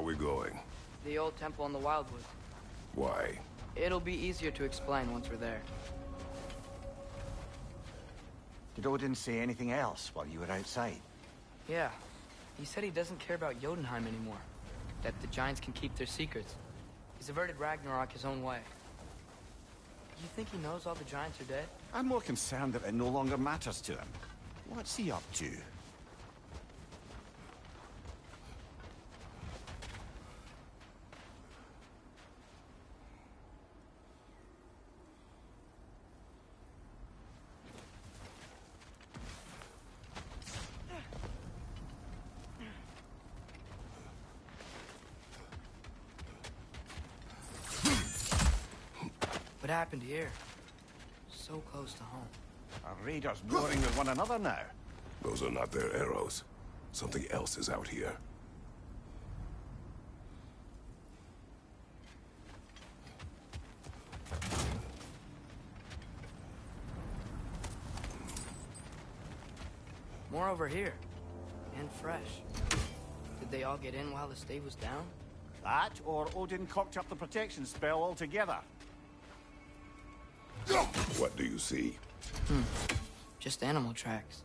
are we going? The old temple in the Wildwood. Why? It'll be easier to explain once we're there. Did Odin say anything else while you were outside? Yeah. He said he doesn't care about Jotunheim anymore. That the giants can keep their secrets. He's averted Ragnarok his own way. You think he knows all the giants are dead? I'm more concerned that it no longer matters to him. What's he up to? What happened here? So close to home. Are raiders warring with one another now? Those are not their arrows. Something else is out here. More over here. And fresh. Did they all get in while the stave was down? That, or Odin cocked up the protection spell altogether. What do you see? Just animal tracks.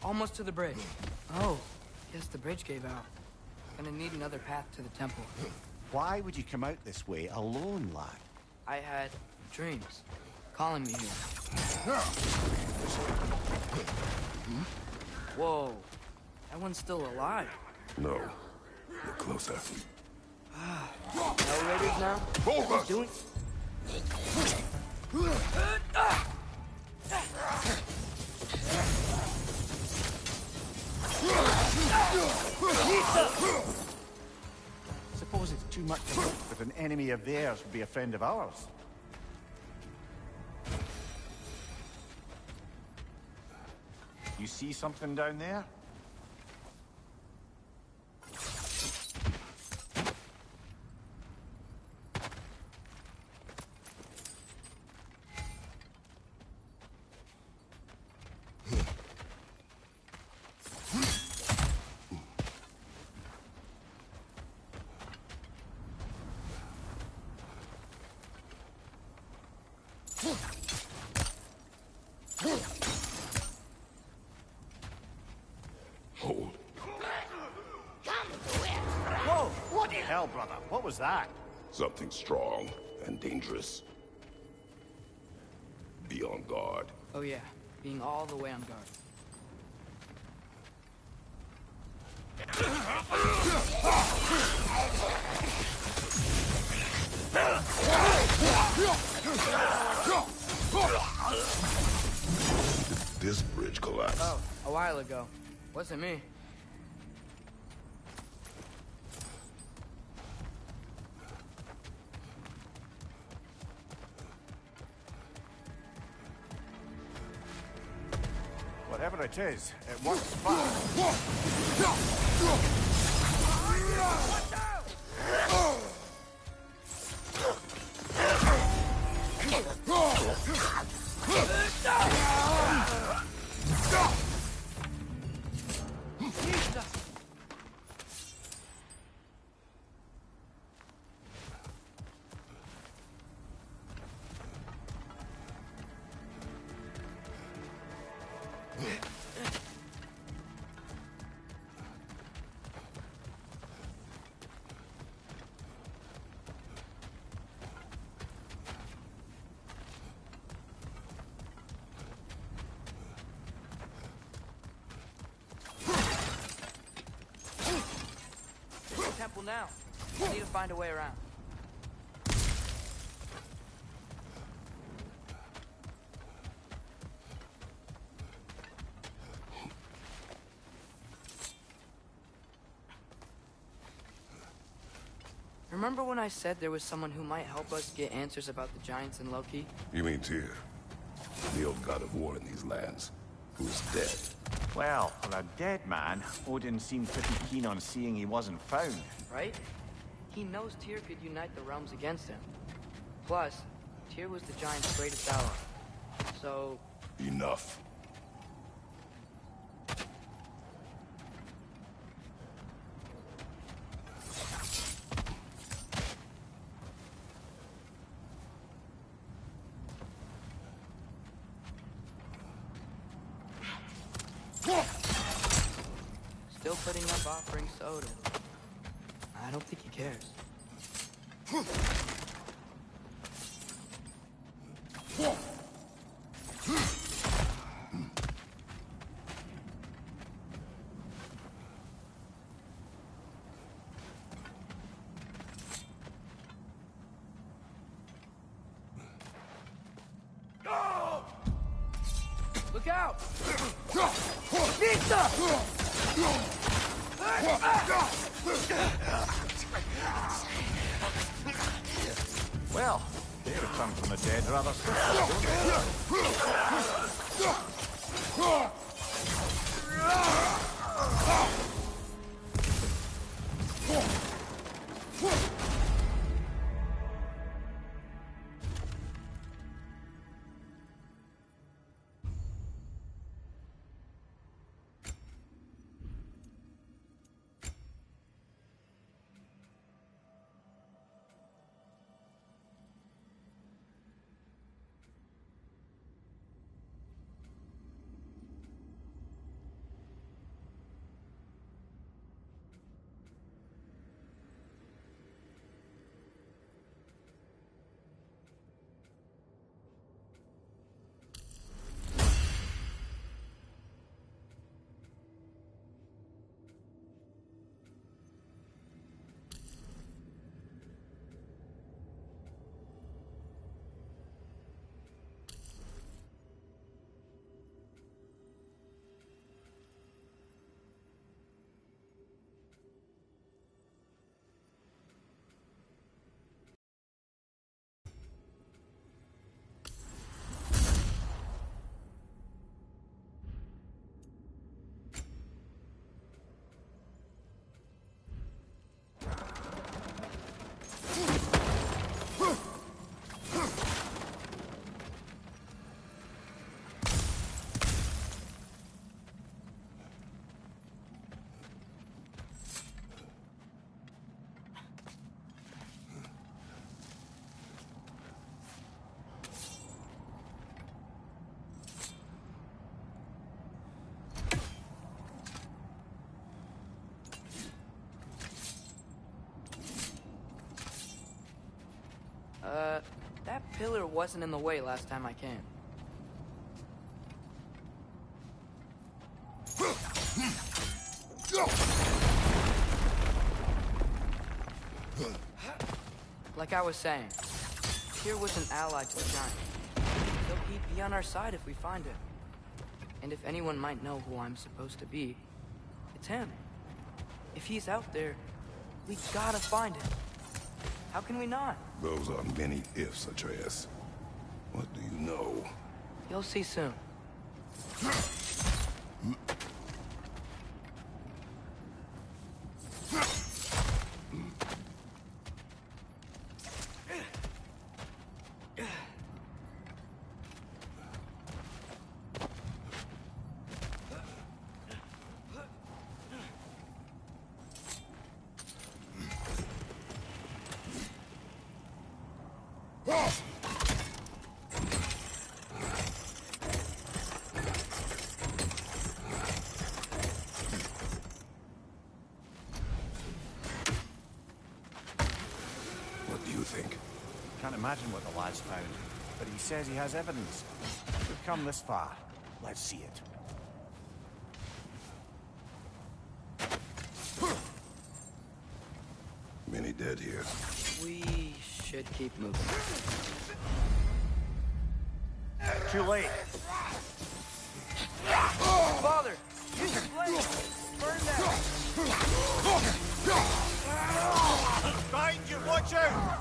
Almost to the bridge. Oh, guess the bridge gave out. Gonna need another path to the temple. Why would you come out this way alone, lad? I had dreams calling me here. Whoa, that one's still alive. No. Look closer. Elevators now? Focus! Doing? Suppose it's too much to hope that an enemy of theirs would be a friend of ours. You see something down there? Hold. Whoa! What the hell, brother? What was that? Something strong and dangerous. Be on guard. Oh yeah, being all the way on guard. This bridge collapsed. Oh, a while ago. Wasn't me. Whatever it is, it works fast. Temple now. Need to find a way around. Remember when I said there was someone who might help us get answers about the giants and Loki? You mean Tyr? The old god of war in these lands, who is dead. Well, for a dead man, Odin seemed pretty keen on seeing he wasn't found. Right? He knows Tyr could unite the realms against him. Plus, Tyr was the Giants' greatest ally. So... Enough. Still putting up offerings to Odin. I don't think he cares. Look out! Pizza! Well, they return from the dead rather swiftly, don't they? That pillar wasn't in the way last time I came. Like I was saying, Tyr was an ally to the Giants, so he'd be on our side if we find him. And if anyone might know who I'm supposed to be, it's him. If he's out there, we gotta find him. How can we not? Those are many ifs, Atreus. What do you know? You'll see soon. What do you think? Can't imagine what the lad's found, but he says he has evidence. We've come this far. Let's see it. Many dead here. We should keep moving. Too late. Father, use your blade! Burn that! Behind you, watch out!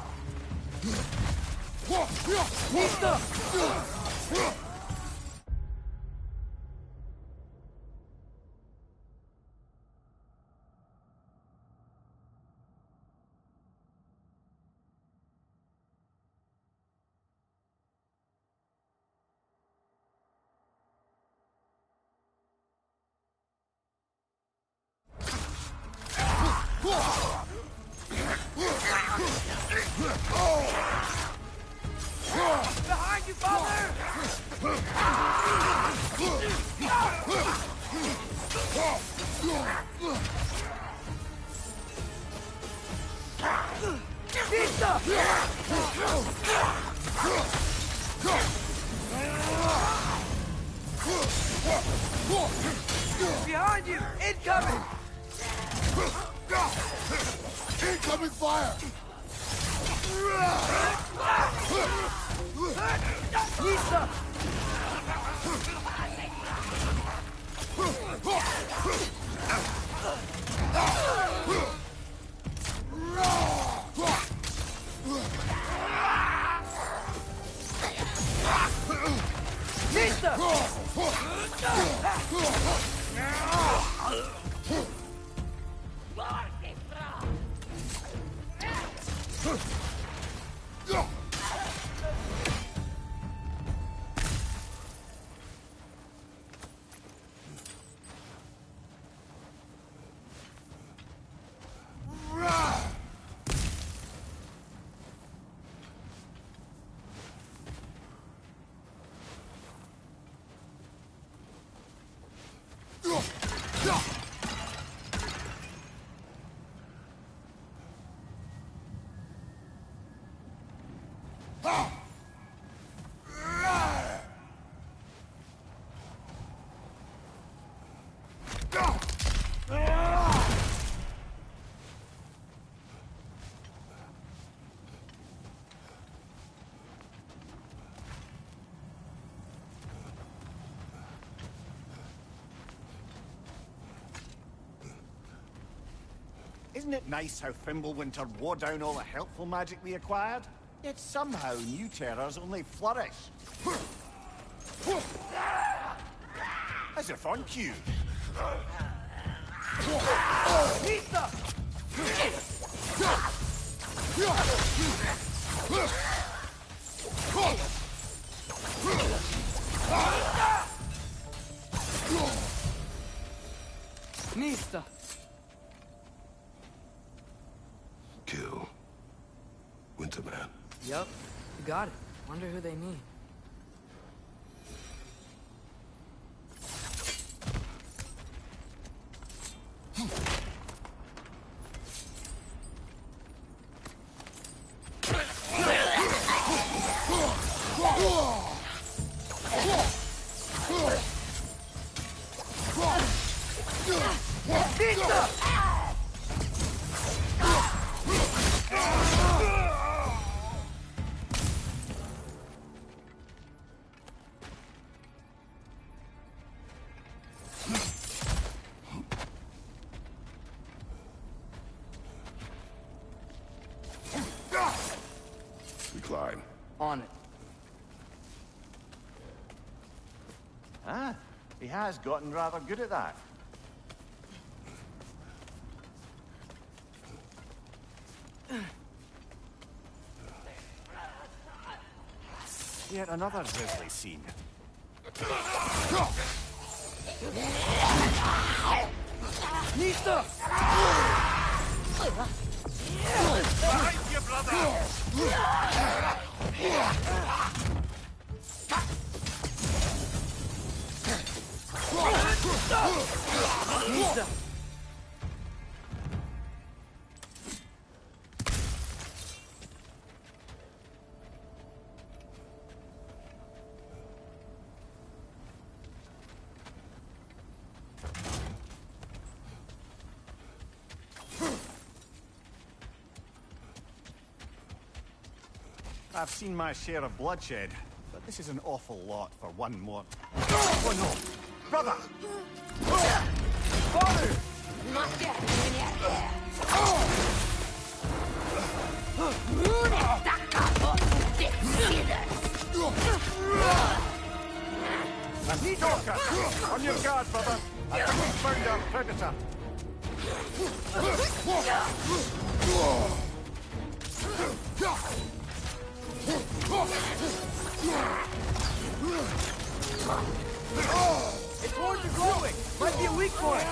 Behind you, father! Pizza! Behind you! Incoming! Incoming fire! Pizza! Pizza! Isn't it nice how Fimbulwinter wore down all the helpful magic we acquired? Yet somehow new terrors only flourish. As if on cue. Pizza! Mista! Kill. Winterman. Yup, you got it. Wonder who they mean. We climb. On it. Ah, he has gotten rather good at that. Yet another grisly scene. Mista! Behind you, brother! Mista! I've seen my share of bloodshed, but this is an awful lot for one more. Oh no! Brother! Father! Stalker! On your guard, brother! I think we've found our predator! Its horns are glowing! Might be a weak point!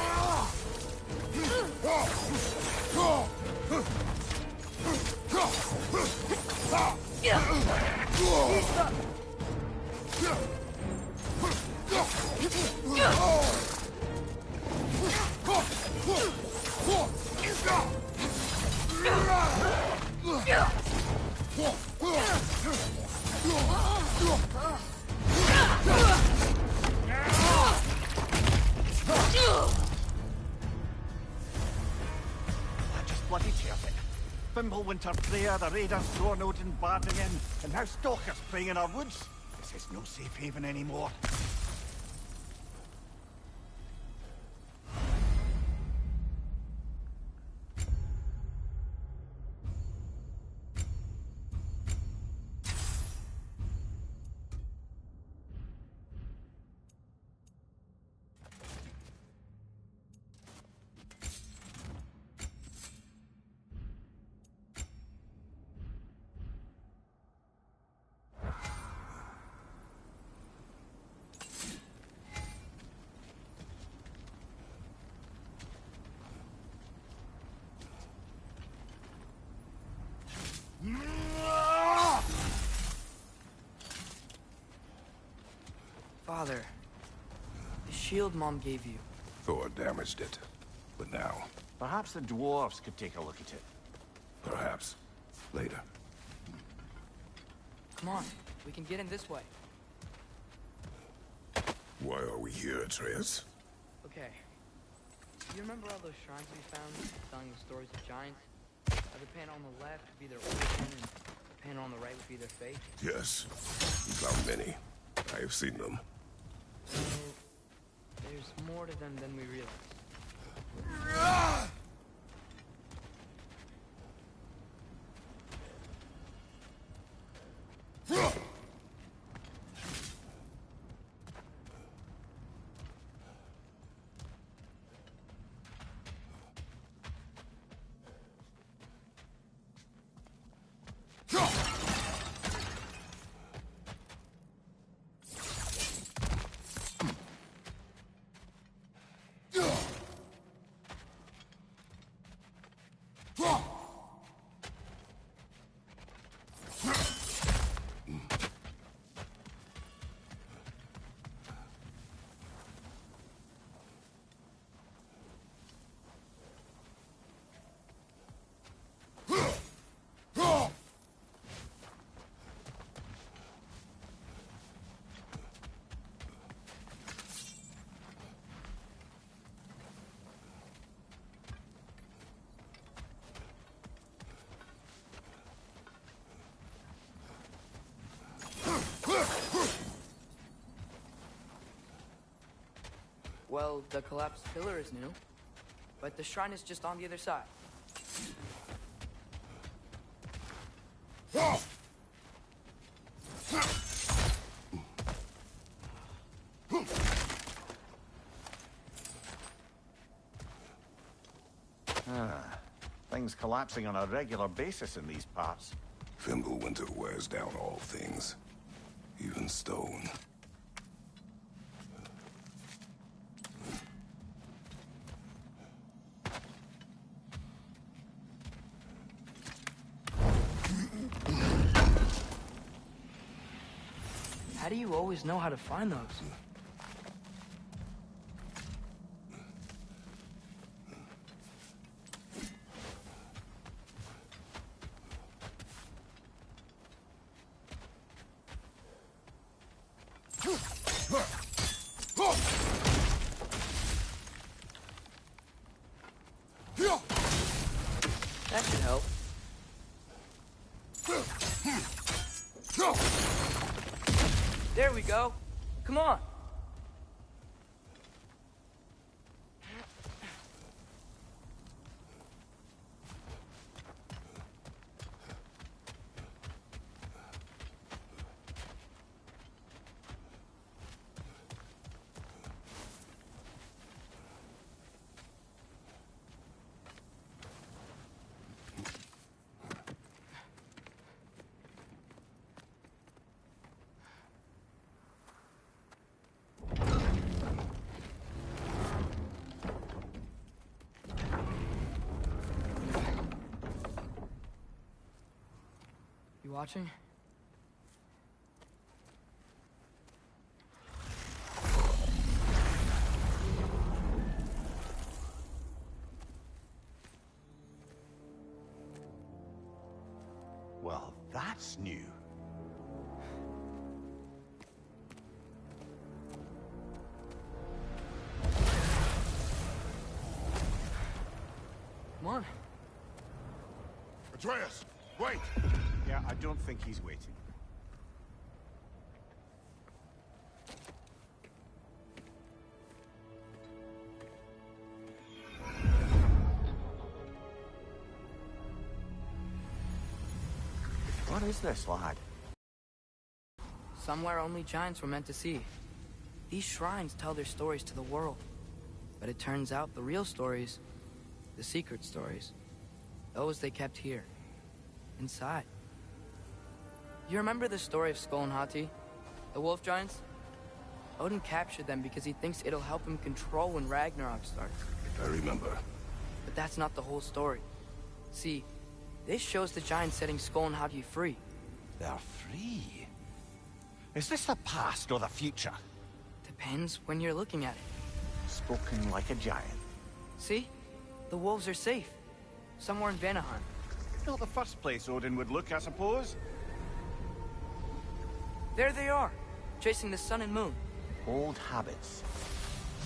Just bloody terrific. Fimbulwinter Freya, the raiders, Dornodin barging in, and now stalkers preying in our woods. This is no safe haven anymore. Father, the shield Mom gave you. Thor damaged it. But now, Perhaps the dwarves could take a look at it. perhaps, later. Come on, we can get in this way. Why are we here, Atreus? Okay. You remember all those shrines we found telling the stories of giants? How the panel on the left would be their origin and the panel on the right would be their fate? Yes. We found many. I have seen them. So, there's more to them than we realize. Well, the collapsed pillar is new, but the shrine is just on the other side. Things collapsing on a regular basis in these parts. Fimbulwinter wears down all things, even stone. How do you always know how to find those? That should help. There we go. Come on. You watching? Well, that's new. Come on. Atreus, wait! Yeah, I don't think he's waiting. What is this, lad? Somewhere only giants were meant to see. These shrines tell their stories to the world. But it turns out the real stories, the secret stories, those they kept here, inside. You remember the story of Skull and Hati, the wolf giants? Odin captured them because he thinks it'll help him control when Ragnarok starts. I remember. But that's not the whole story. See, this shows the giants setting Skull and Hati free. They're free. Is this the past or the future? Depends when you're looking at it. Spoken like a giant. See? The wolves are safe. Somewhere in Vanaheim. Not the first place Odin would look, I suppose. There they are, chasing the sun and moon. Old habits.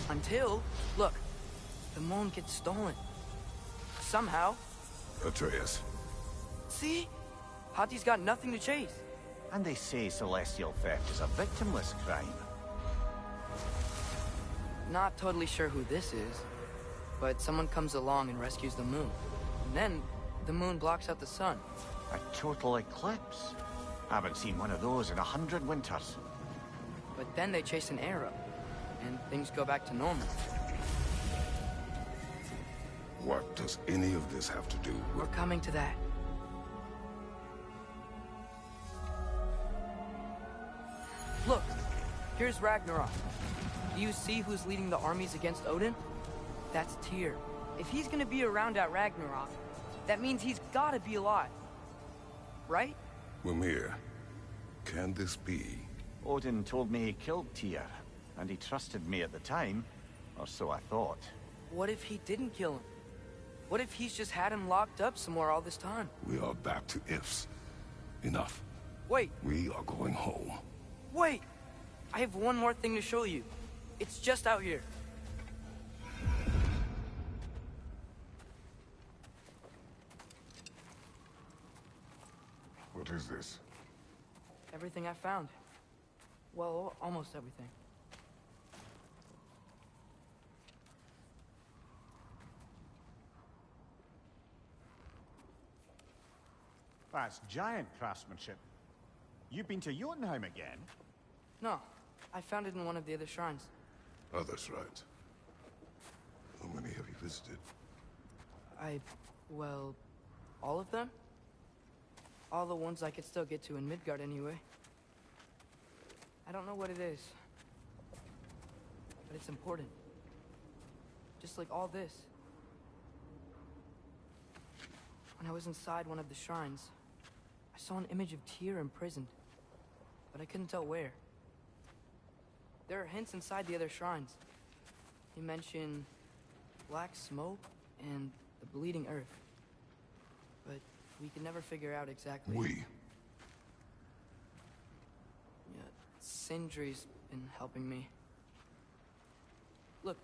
Until, look, the moon gets stolen. Somehow. Atreus. See? Hati's got nothing to chase. And they say celestial theft is a victimless crime. Not totally sure who this is, but someone comes along and rescues the moon. And then, the moon blocks out the sun. A total eclipse. Haven't seen one of those in 100 winters. But then they chase an arrow, and things go back to normal. What does any of this have to do We're with... coming to that. Look, here's Ragnarok. Do you see who's leading the armies against Odin? That's Tyr. If he's gonna be around at Ragnarok, that means he's gotta be alive. Right? Mimir, can this be? Odin told me he killed Tyr, and he trusted me at the time, or so I thought. What if he didn't kill him? What if he's just had him locked up somewhere all this time? We are back to ifs. Enough. Wait, We are going home. wait! I have one more thing to show you. It's just out here. What is this? Everything I found. Well, almost everything. That's giant craftsmanship. You've been to Jotunheim again? No, I found it in one of the other shrines. Others, right? How many have you visited? Well, all of them? All the ones I could still get to in Midgard anyway. I don't know what it is, but it's important. Just like all this. When I was inside one of the shrines, I saw an image of Tyr imprisoned, but I couldn't tell where. There are hints inside the other shrines. They mention black smoke and the bleeding earth. But we could never figure out exactly. We. Yeah, Sindri's been helping me. Look,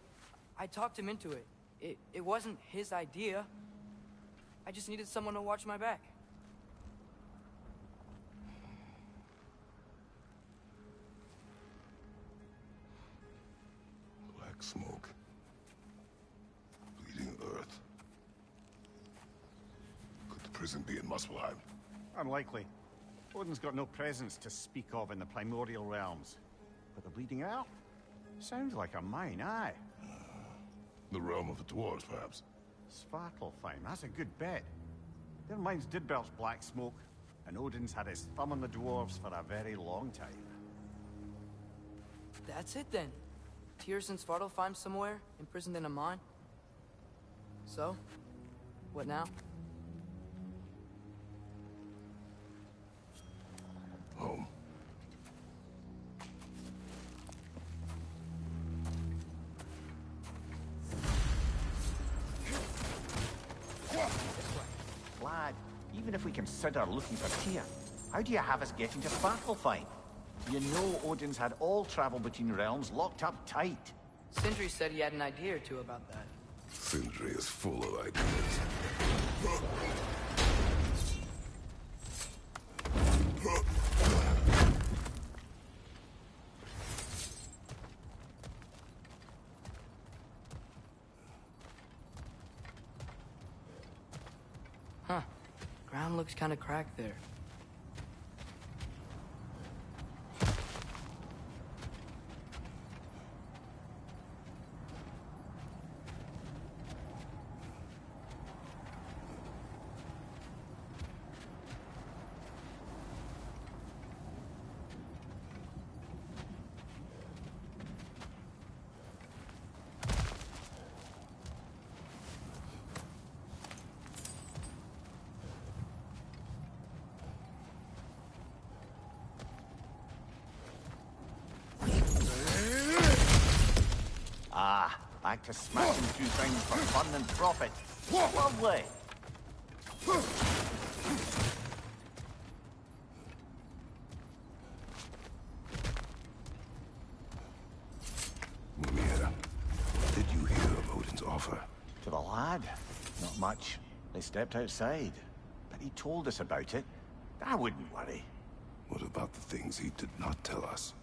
I talked him into it. It wasn't his idea. I just needed someone to watch my back. Black smoke. Bleeding earth. Could the prison be in Muspelheim? Unlikely. Odin's got no presence to speak of in the primordial realms. But the Bleeding Earth? Sounds like a mine, aye. The realm of the dwarves, perhaps? Svartalfheim, that's a good bet. Their mines did belch black smoke, and Odin's had his thumb on the dwarves for a very long time. That's it then. Tyr's in Svartalfheim somewhere, imprisoned in a mine. So, what now? Home. Lad, even even if we consider looking for Tyr, how do you have us getting to Svartalfheim? You know Odin's had all travel between realms locked up tight. Sindri said he had an idea or two about that. Sindri is full of ideas. Huh. Ground looks kind of cracked there. Back to smashing through things for fun and profit. Lovely. Mimir, what did you hear of Odin's offer? To the lad? Not much. They stepped outside. But he told us about it. I wouldn't worry. What about the things he did not tell us?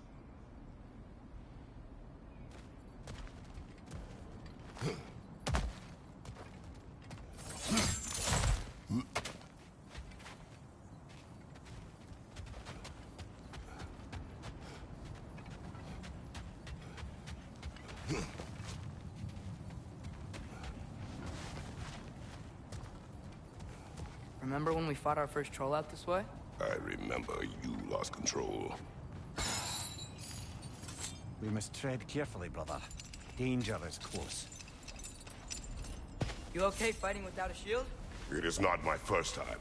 Remember when we fought our first troll out this way? I remember you lost control. We must tread carefully, brother. Danger is close. You okay fighting without a shield? It is not my first time.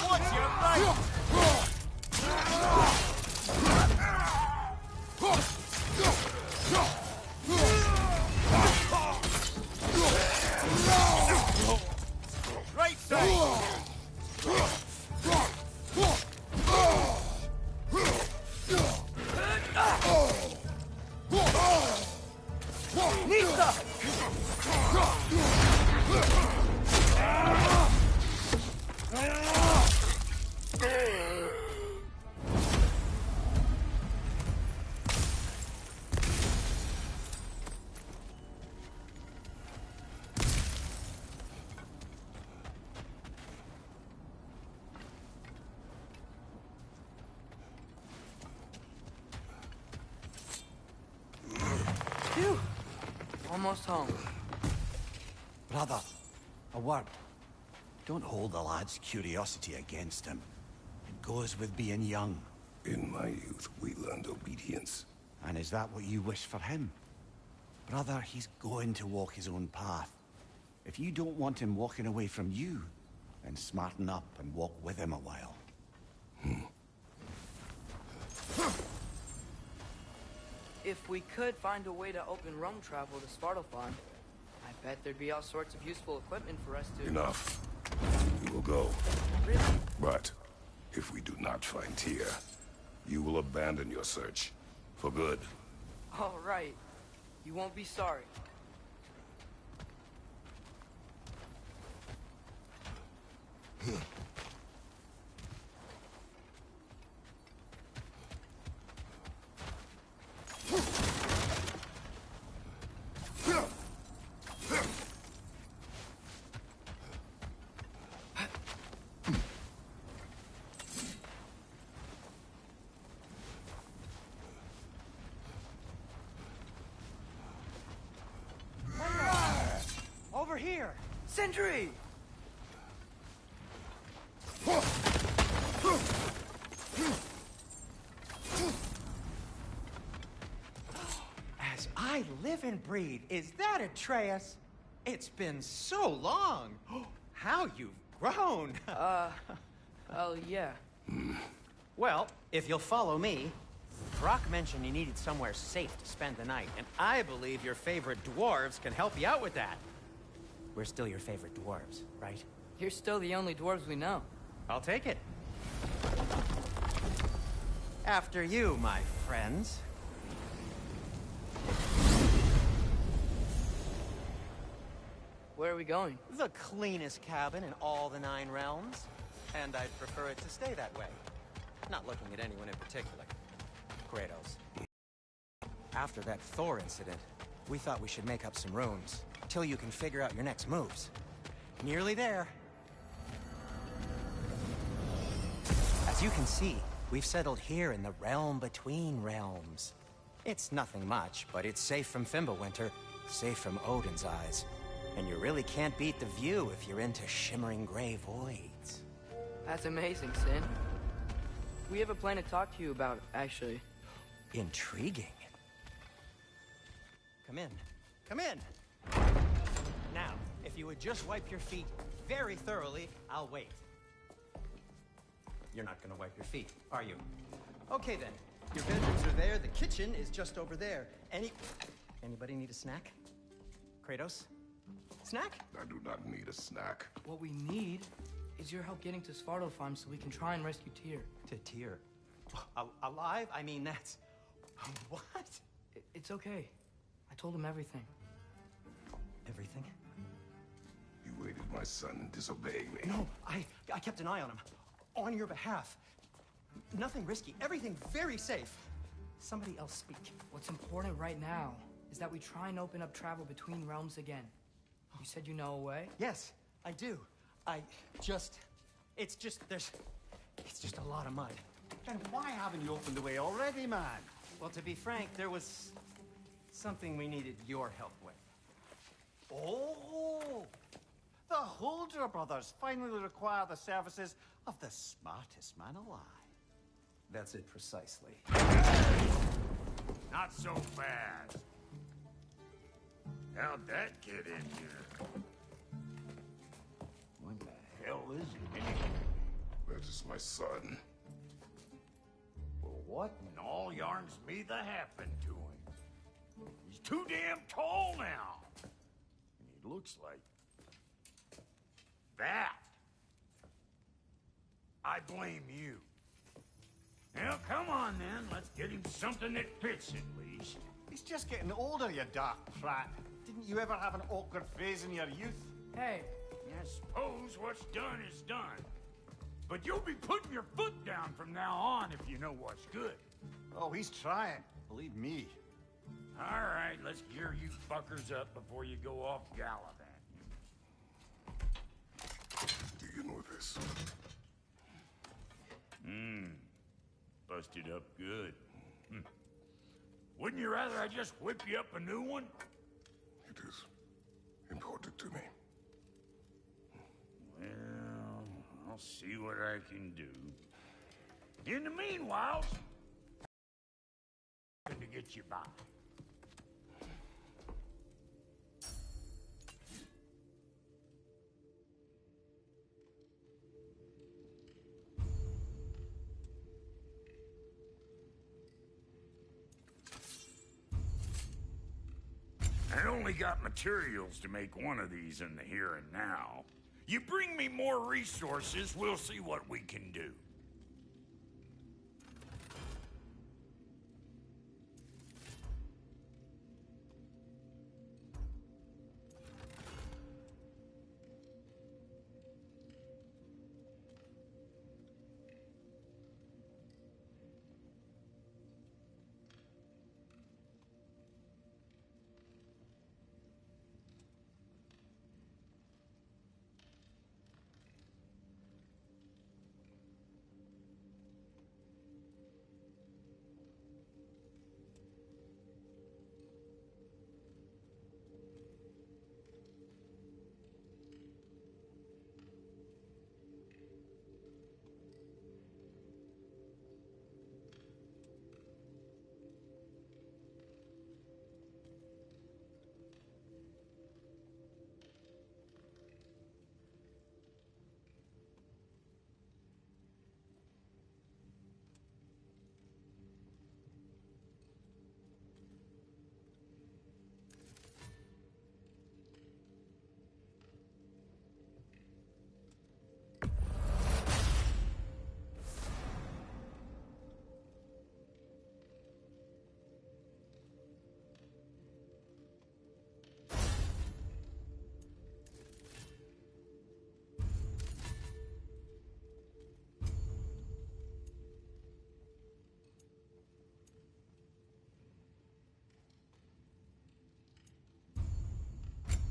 What's your right? Right side! Phew. Almost home. Brother, a word. Don't hold the lad's curiosity against him. It goes with being young. In my youth, we learned obedience. And is that what you wish for him? Brother, he's going to walk his own path. If you don't want him walking away from you, then smarten up and walk with him a while. If we could find a way to open roam travel to Svartalfheim, I bet there'd be all sorts of useful equipment for us to... Enough. We will go. Really? But if we do not find Tyr, you will abandon your search. For good. All right. You won't be sorry. Over here! Sindri! As I live and breathe, is that Atreus? It's been so long. How you've grown. Well, yeah. Well, if you'll follow me, Brock mentioned you needed somewhere safe to spend the night, and I believe your favorite dwarves can help you out with that. We're still your favorite dwarves, right? You're still the only dwarves we know. I'll take it. After you, my friends. Where are we going? The cleanest cabin in all the 9 realms. And I'd prefer it to stay that way. Not looking at anyone in particular. Kratos. After that Thor incident, we thought we should make up some rooms, till you can figure out your next moves. Nearly there. As you can see, we've settled here in the realm between realms. It's nothing much, but it's safe from Fimbulwinter, safe from Odin's eyes. And you really can't beat the view if you're into shimmering gray voids. That's amazing, Sin. We have a plan to talk to you about, actually. Intriguing. Come in. Come in! Now, if you would just wipe your feet very thoroughly, I'll wait. You're not gonna wipe your feet, are you? Okay then. Your bedrooms are there, the kitchen is just over there. Anybody need a snack? Kratos? Snack? I do not need a snack. What we need is your help getting to Svartalfheim so we can try and rescue Tyr. To Tyr? Alive? I mean, that's... What? It's okay. I told him everything. Everything? You aided my son in disobeying me. No, I kept an eye on him. On your behalf. Nothing risky. Everything very safe. Somebody else speak. What's important right now is that we try and open up travel between realms again. You said you know a way? Yes, I do. It's just a lot of mud. Then why haven't you opened the way already, man? Well, to be frank, there was something we needed your help with. Oh! The Holder brothers finally require the services of the smartest man alive. That's it precisely. Not so fast. How'd that get in here? What the hell is it anyway? That is my son. Well, what in all yarns me that happened to him? He's too damn tall now. And he looks like... that. I blame you. Now, come on then. Let's get him something that fits at least. He's just getting older, you dark prat. Didn't you ever have an awkward phase in your youth? Hey, I suppose what's done is done. But you'll be putting your foot down from now on if you know what's good. Oh, he's trying. Believe me. All right, let's gear you fuckers up before you go off gallivanting. Do you know this? Busted up good. Wouldn't you rather I just whip you up a new one? It is important to me. Well, I'll see what I can do. In the meanwhile, to get you by. I only got materials to make one of these in the here and now. You bring me more resources, we'll see what we can do.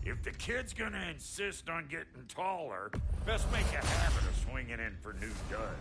If the kid's gonna insist on getting taller, best make a habit of swinging in for new duds.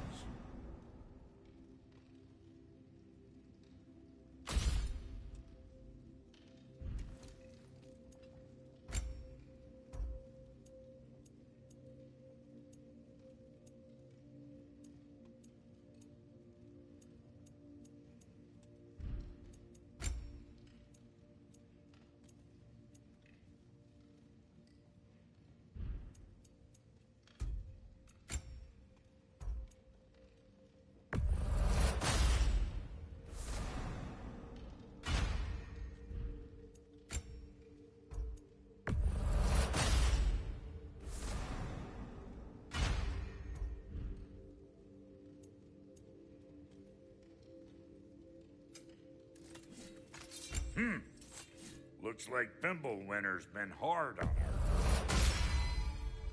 Looks like Thimblewinter's been hard on her.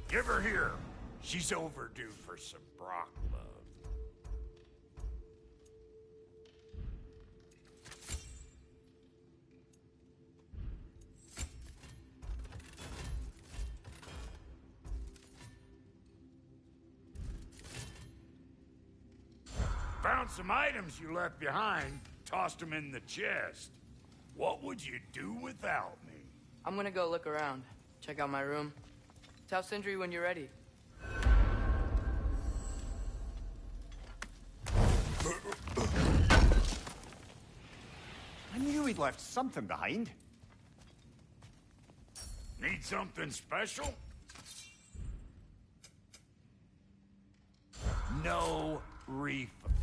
Give her here. She's overdue for some Brock love. Found some items you left behind, tossed them in the chest. What would you do without me? I'm gonna go look around. Check out my room. Tell Sindri when you're ready. I knew we'd left something behind. Need something special? No refund.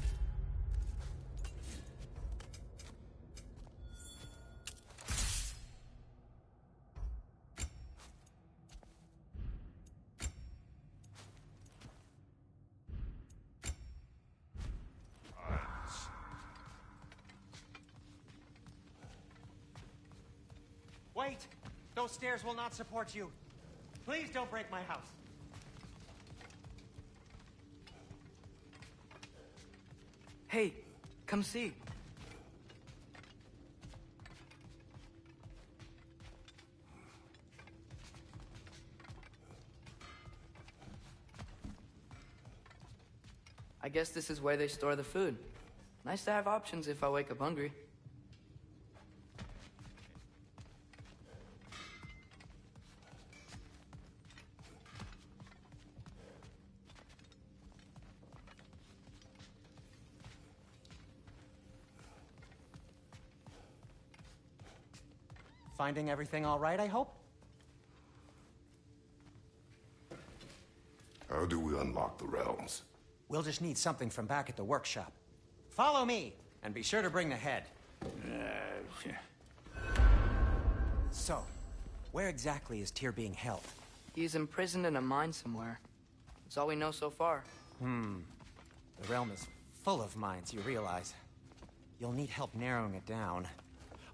Wait! Those stairs will not support you. Please don't break my house. Hey, come see. I guess this is where they store the food. Nice to have options if I wake up hungry. Finding everything all right, I hope? How do we unlock the realms? We'll just need something from back at the workshop. Follow me, and be sure to bring the head. So, where exactly is Tyr being held? He's imprisoned in a mine somewhere. That's all we know so far. The realm is full of mines, you realize. You'll need help narrowing it down.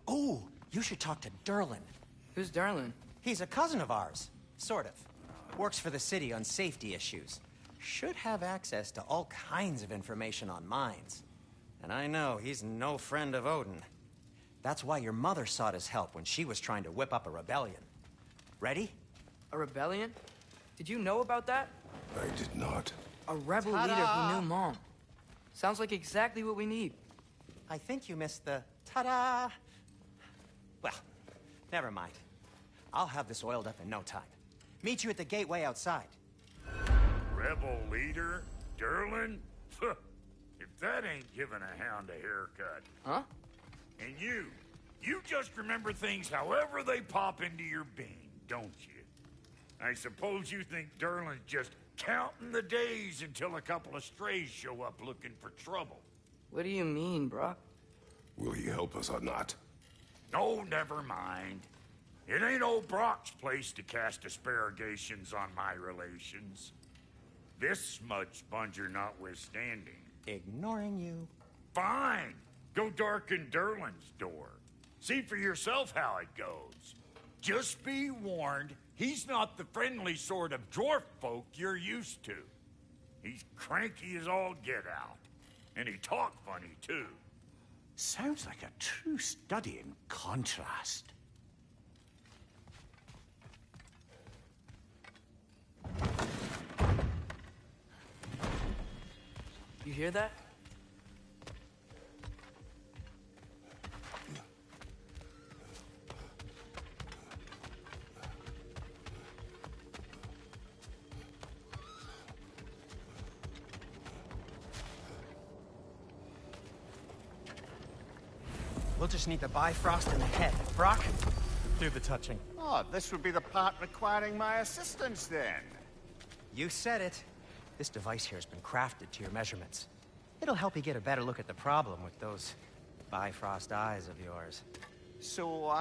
Oh, you should talk to Durlin. Who's Darlin? He's a cousin of ours, sort of. Works for the city on safety issues. Should have access to all kinds of information on mines. And I know he's no friend of Odin. That's why your mother sought his help when she was trying to whip up a rebellion. Ready? A rebellion? Did you know about that? I did not. A rebel leader who knew Mom. Sounds like exactly what we need. I think you missed the ta-da. Well, never mind. I'll have this oiled up in no time. Meet you at the gateway outside. Rebel leader? Durlin? If that ain't giving a hound a haircut. Huh? And you just remember things however they pop into your being, don't you? I suppose you think Durlin's just counting the days until a couple of strays show up looking for trouble. What do you mean, Brock? Will he help us or not? No, never mind. It ain't old Brock's place to cast aspersions on my relations. This smudge sponger notwithstanding. Ignoring you. Fine. Go darken Durlin's door. See for yourself how it goes. Just be warned, he's not the friendly sort of dwarf folk you're used to. He's cranky as all get out. And he talk funny, too. Sounds like a true study in contrast. You hear that? We'll just need the Bifrost in the head. Brock, do the touching. Oh, this would be the part requiring my assistance, then. You said it. This device here has been crafted to your measurements. It'll help you get a better look at the problem with those Bifrost eyes of yours. So,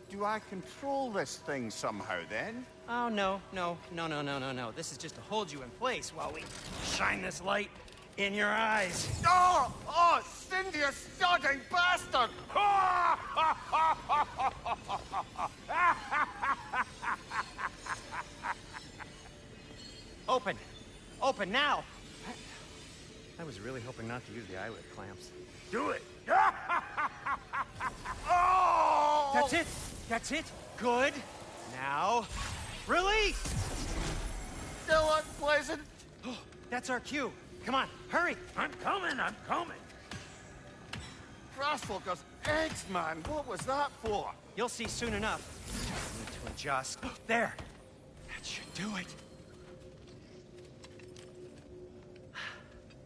do I control this thing somehow, then? Oh, no. This is just to hold you in place while we shine this light in your eyes. Oh! Oh, Cindy, you sodding bastard! Open! Open now! I was really hoping not to use the eyelid clamps. Do it! Oh! That's it! That's it! Good! Now, release! Still unpleasant. That's our cue. Come on, hurry! I'm coming, I'm coming. Grassfuckers, eggs, man. What was that for? You'll see soon enough. Need to adjust. There! That should do it.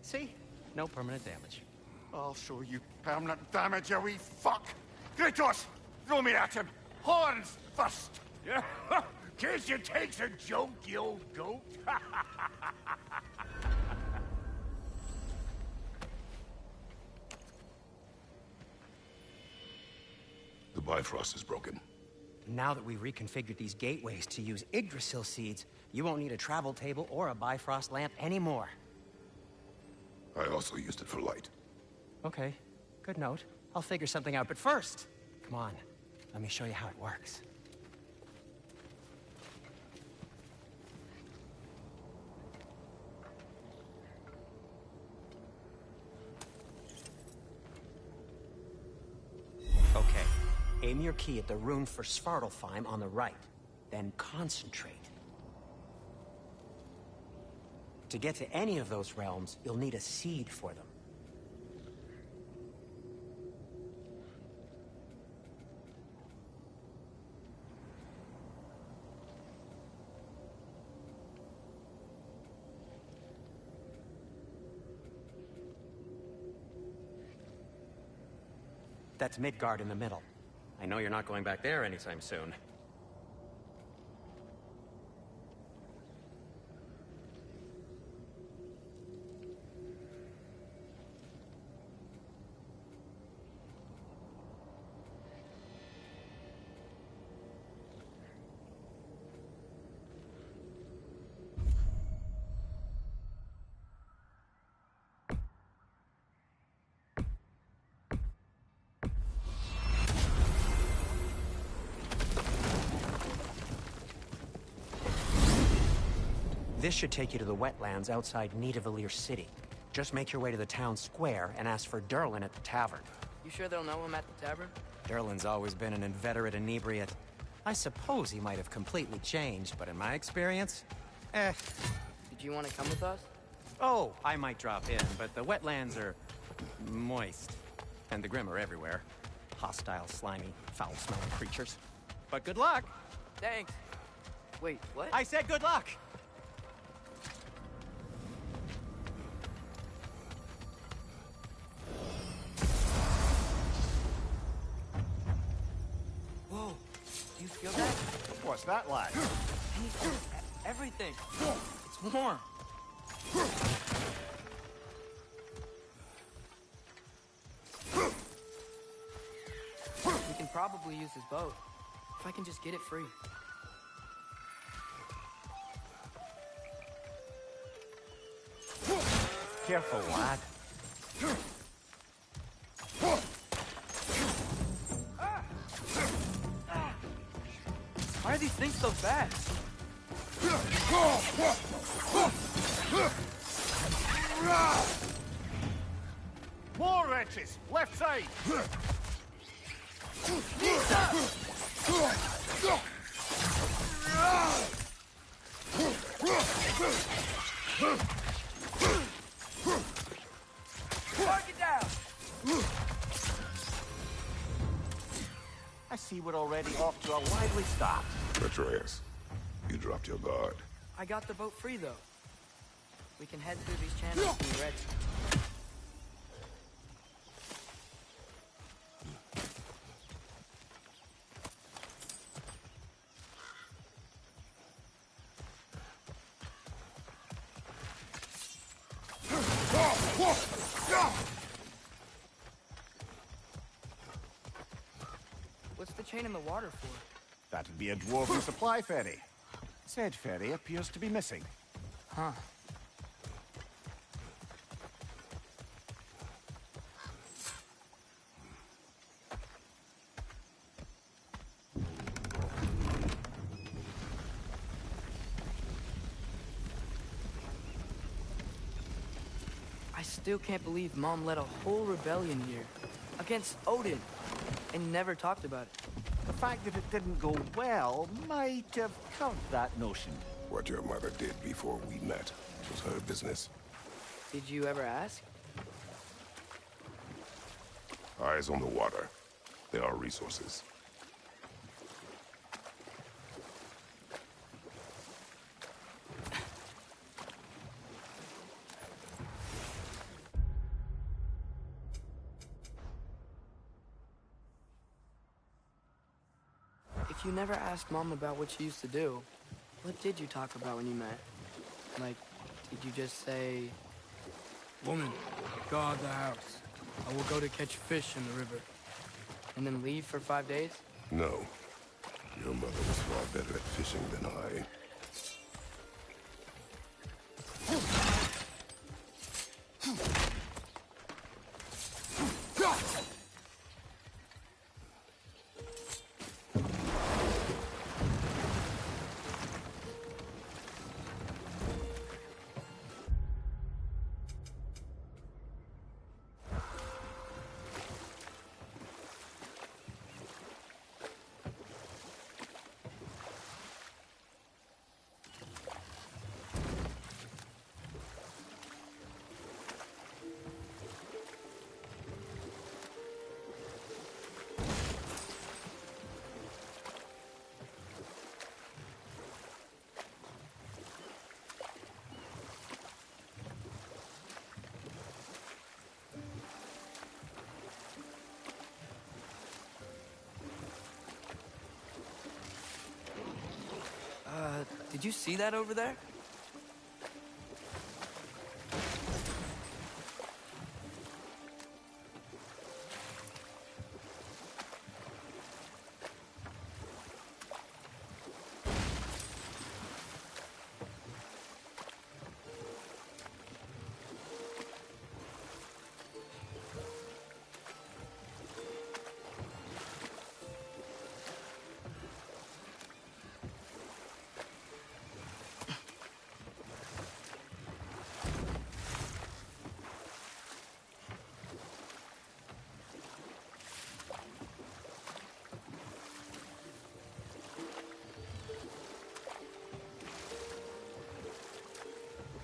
See? No permanent damage. I'll show you permanent damage, you wee fuck. Kratos, throw me at him. Horns first. Yeah, case you takes a joke, you old goat. The Bifrost is broken. Now that we've reconfigured these gateways to use Yggdrasil seeds, you won't need a travel table or a Bifrost lamp anymore. I also used it for light. Okay, good note. I'll figure something out, but first, come on, let me show you how it works. Okay, aim your key at the rune for Svartalfheim on the right, then concentrate. To get to any of those realms, you'll need a seed for them. That's Midgard in the middle. I know you're not going back there anytime soon. This should take you to the wetlands outside Nidavellir City. Just make your way to the town square and ask for Durlin at the tavern. You sure they'll know him at the tavern? Durlin's always been an inveterate inebriate. I suppose he might have completely changed, but in my experience, Did you want to come with us? Oh, I might drop in, but the wetlands are moist. And the Grim are everywhere. Hostile, slimy, foul-smelling creatures. But good luck! Thanks. Wait, what? I said good luck! Whoa, do you feel that? What's that like? Anything, everything. It's warm. We can probably use his boat. If I can just get it free. Careful, lad. Why are these things so fast? More wretches! Left side! see we're already off to a lively start. Atreus, you dropped your guard. I got the boat free, though. We can head through these channels when you're ready. What's the chain in the water for? That'd be a dwarven supply ferry. Said ferry appears to be missing. Huh. I still can't believe Mom led a whole rebellion here. Against Odin. And never talked about it. The fact that it didn't go well might have curved that notion. What your mother did before we met was her business. Did you ever ask? Eyes on the water. There are resources. If you never asked Mom about what she used to do, what did you talk about when you met? Like, did you just say, "Woman, guard the house. I will go to catch fish in the river," and then leave for 5 days? No. Your mother was far better at fishing than I. Did you see that over there?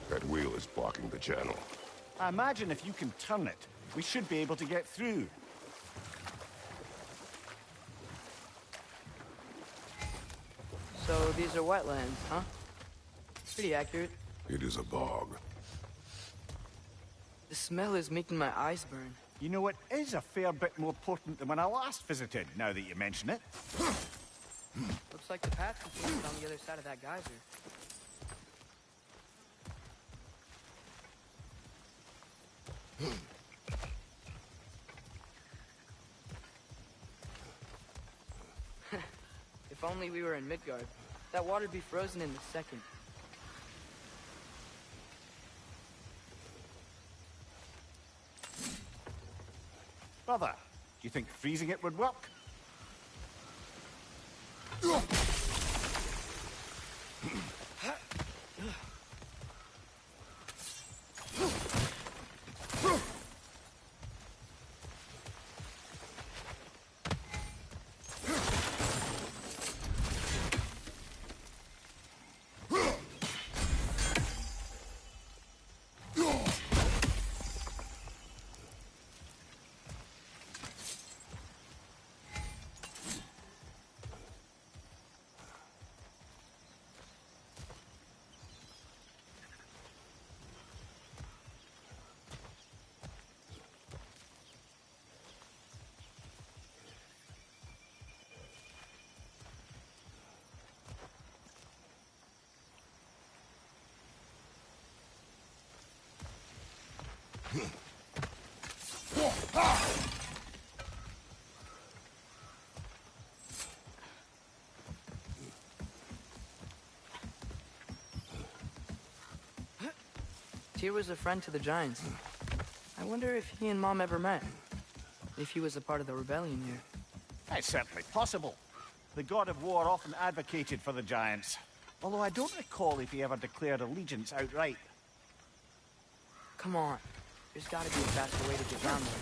That wheel is blocking the channel. I imagine if you can turn it, we should be able to get through. So these are wetlands, huh? Pretty accurate. It is a bog. The smell is making my eyes burn. You know, it is a fair bit more potent than when I last visited, now that you mention it. Looks like the path continues on the other side of that geyser. If only we were in Midgard. That water'd be frozen in a second. Brother, do you think freezing it would work? Tyr was a friend to the Giants. I wonder if he and Mom ever met. If he was a part of the rebellion here. It's certainly possible. The god of war often advocated for the Giants. Although I don't recall if he ever declared allegiance outright. Come on. There's gotta be a faster way to get down there.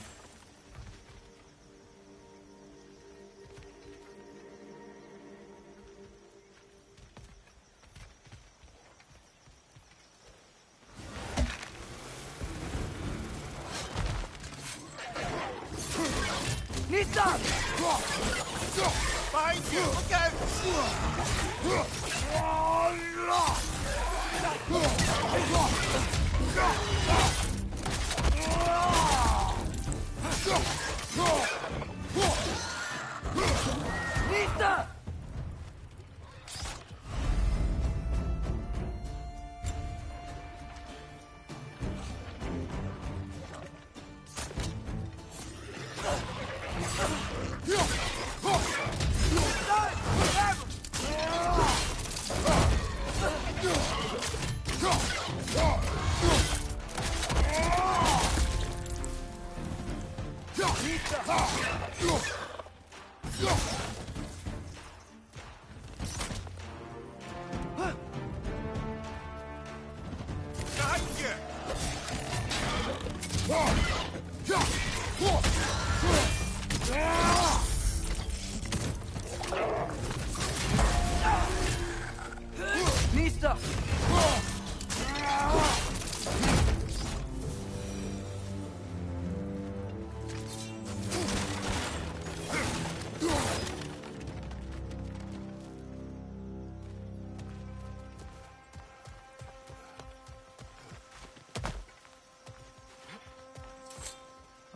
Nista! Behind you! Look out! Nista! Nista!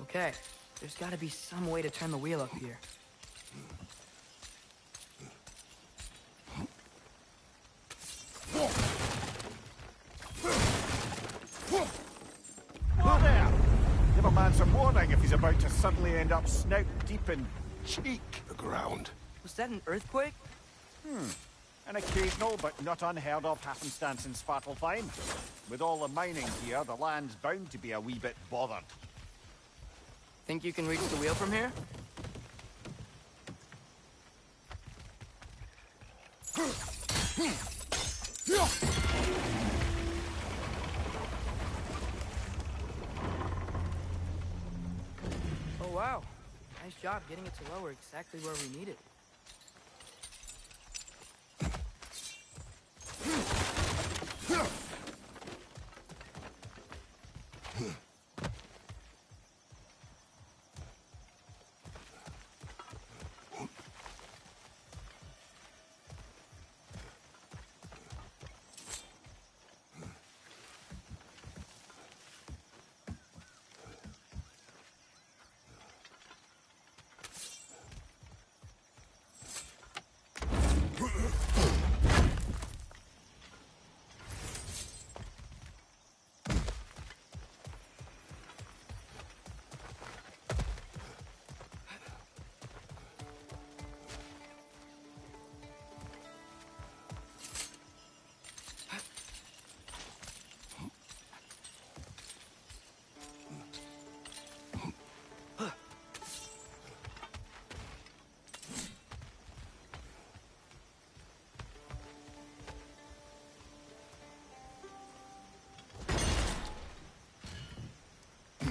Okay, there's gotta be some way to turn the wheel up here. Whoa there! Give a man some warning if he's about to suddenly end up snout deep in cheek. The ground. Was that an earthquake? An occasional but not unheard of happenstance in Svartalfheim. With all the mining here, the land's bound to be a wee bit bothered. Think you can reach the wheel from here? Oh wow. Nice job getting it to lower exactly where we need it.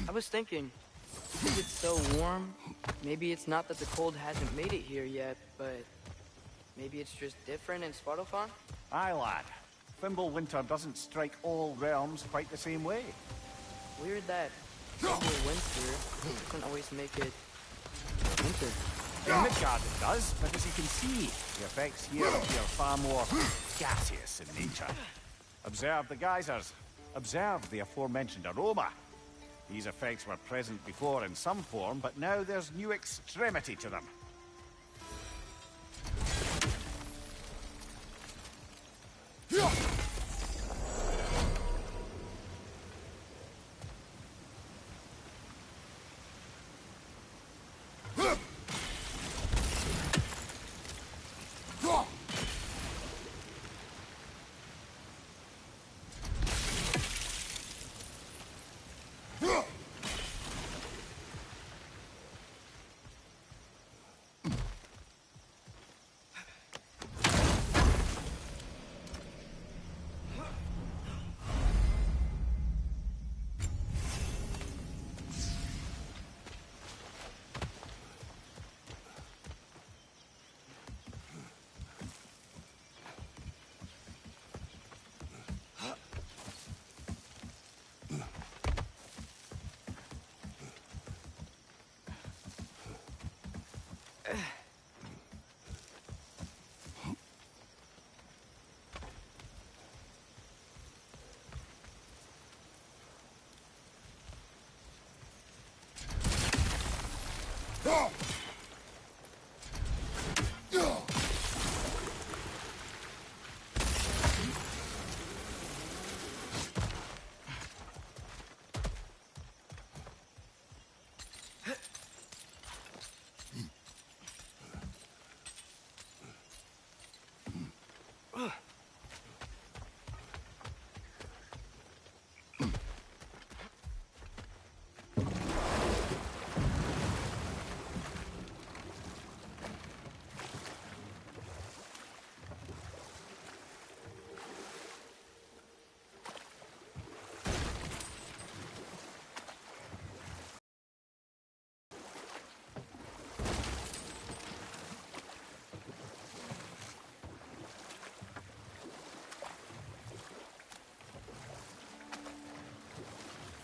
I was thinking, because it's so warm, maybe it's not that the cold hasn't made it here yet, but maybe it's just different in Svartalfheim? Aye, lad. Fimbulwinter doesn't strike all realms quite the same way. Weird that winter doesn't always make it winter. In Midgard it does, but as you can see, the effects here appear far more gaseous in nature. Observe the geysers. Observe the aforementioned aroma. These effects were present before in some form, but now there's new extremity to them.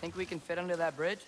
Think we can fit under that bridge?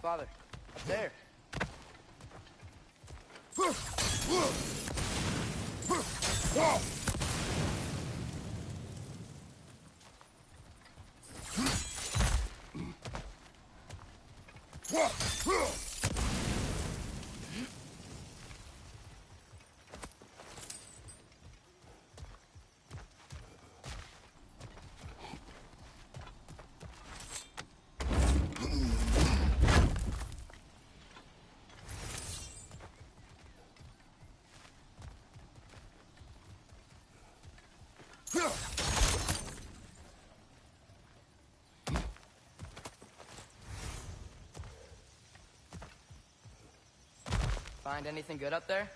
Father, up there. Find anything good up there?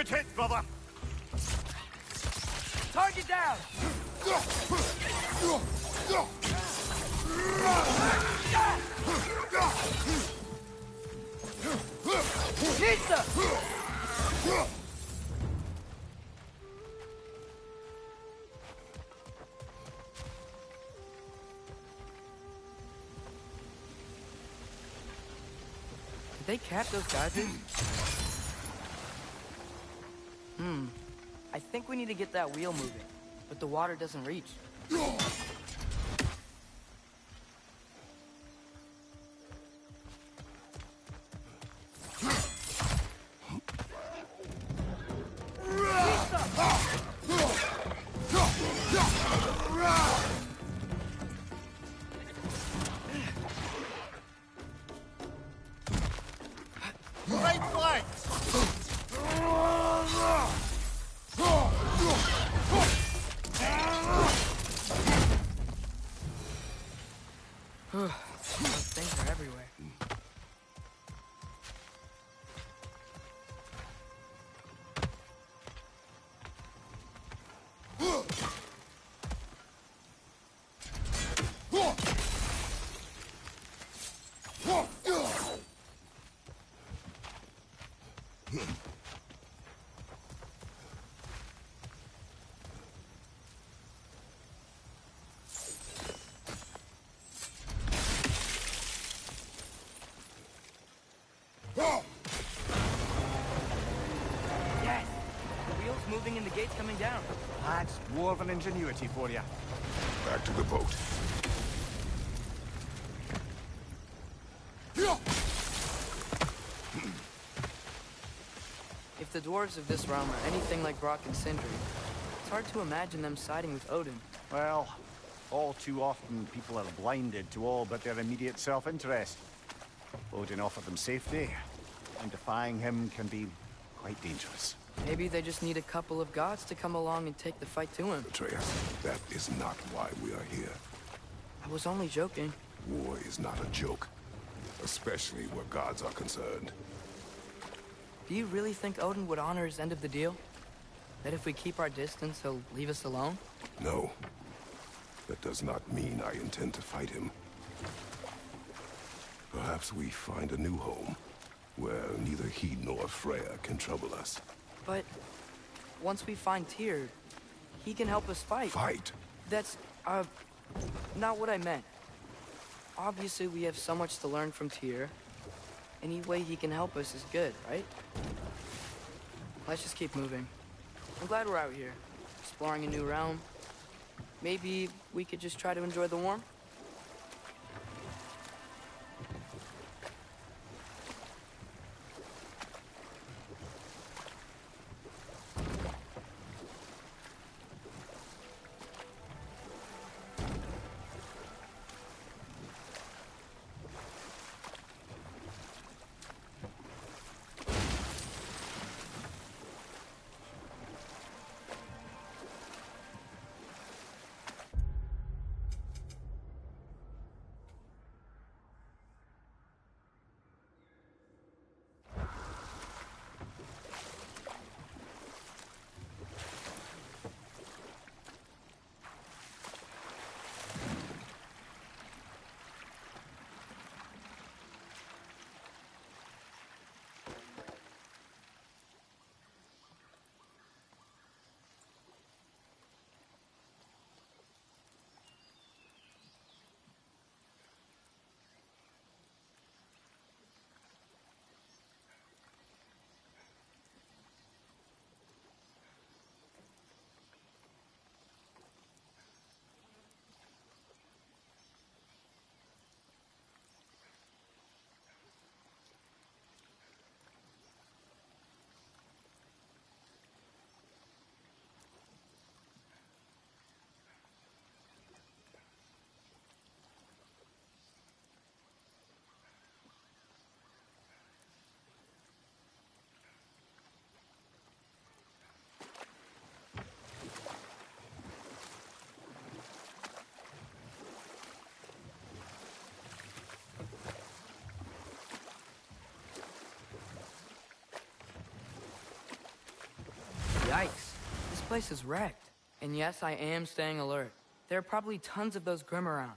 Good hit, brother. Target down! Pizza! Did they cap those geysers? I think we need to get that wheel moving, but the water doesn't reach. Right flank! Those things are everywhere. Yes! The wheel's moving and the gate's coming down. That's dwarven ingenuity for you. Back to the boat. If the dwarves of this realm are anything like Brock and Sindri, it's hard to imagine them siding with Odin. Well, all too often people are blinded to all but their immediate self-interest. Odin offered them safety, and defying him can be quite dangerous. Maybe they just need a couple of gods to come along and take the fight to him. Atreus, that is not why we are here. I was only joking. War is not a joke, especially where gods are concerned. Do you really think Odin would honor his end of the deal? That if we keep our distance, he'll leave us alone? No. That does not mean I intend to fight him. Perhaps we find a new home, where neither he nor Freya can trouble us. But once we find Tyr, he can help us fight. Fight? That's, not what I meant. Obviously, we have so much to learn from Tyr. Any way he can help us is good, right? Let's just keep moving. I'm glad we're out here, exploring a new realm. Maybe we could just try to enjoy the warmth? place is wrecked. And yes, I am staying alert. There are probably tons of those Grim around.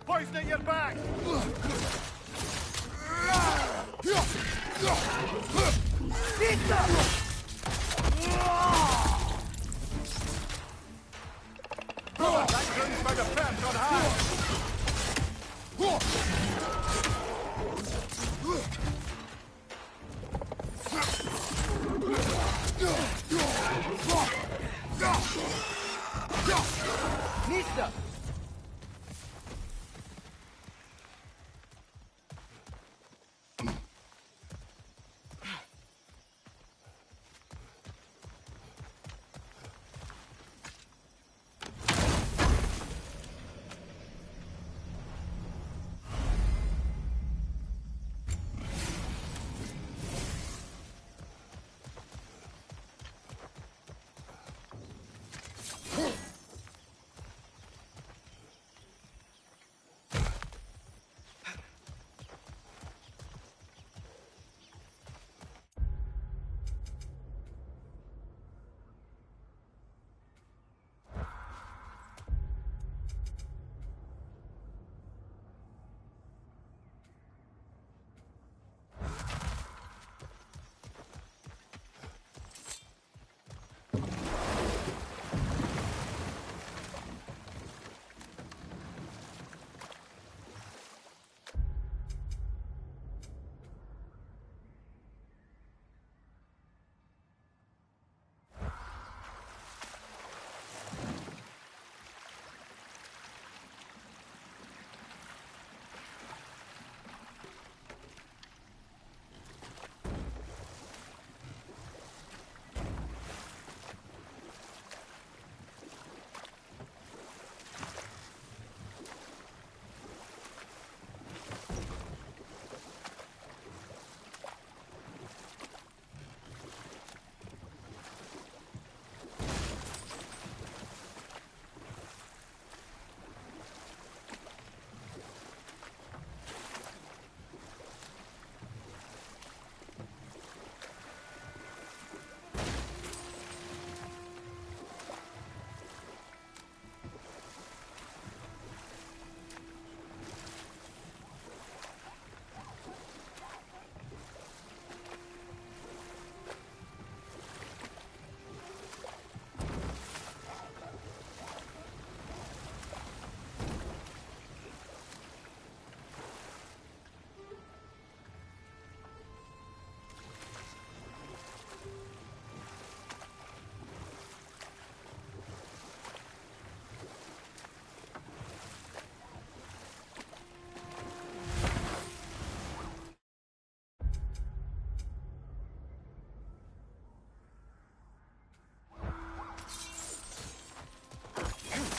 Poisoning your back! That gun's found a perch on high! Nista!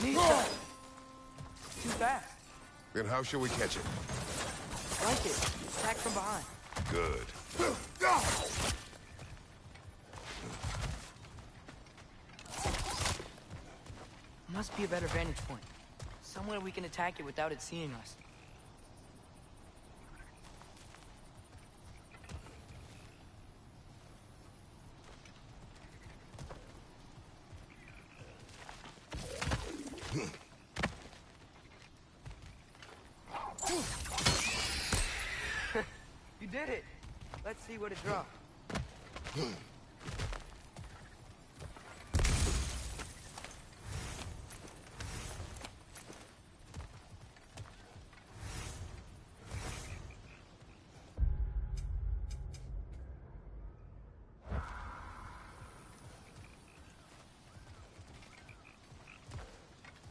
Nista! Too fast. Then how shall we catch it? Flank it. Attack from behind. Good. Must be a better vantage point. Somewhere we can attack it without it seeing us. You did it! Let's see what it dropped.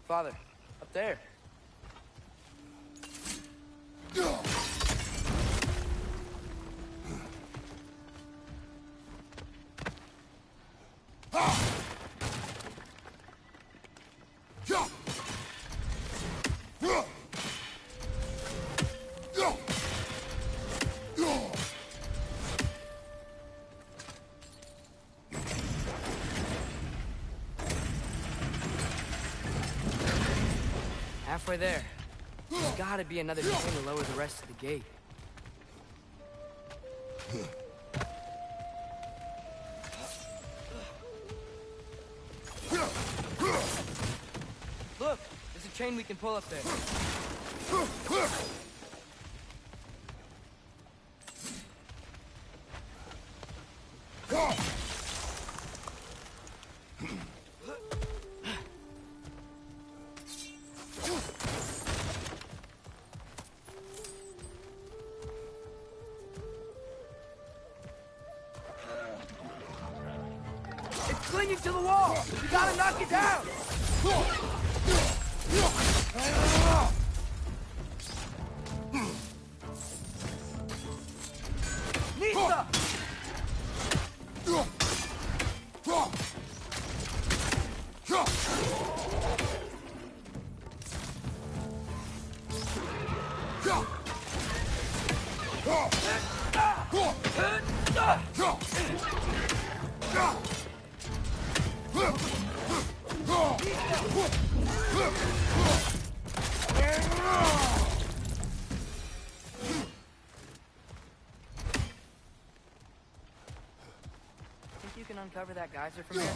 Father, up there. Halfway there. There's gotta be another chain to lower the rest of the gate. Look! There's a chain we can pull up there. It's clinging to the wall! You gotta knock it down! Nista! Think you can uncover that geyser from here?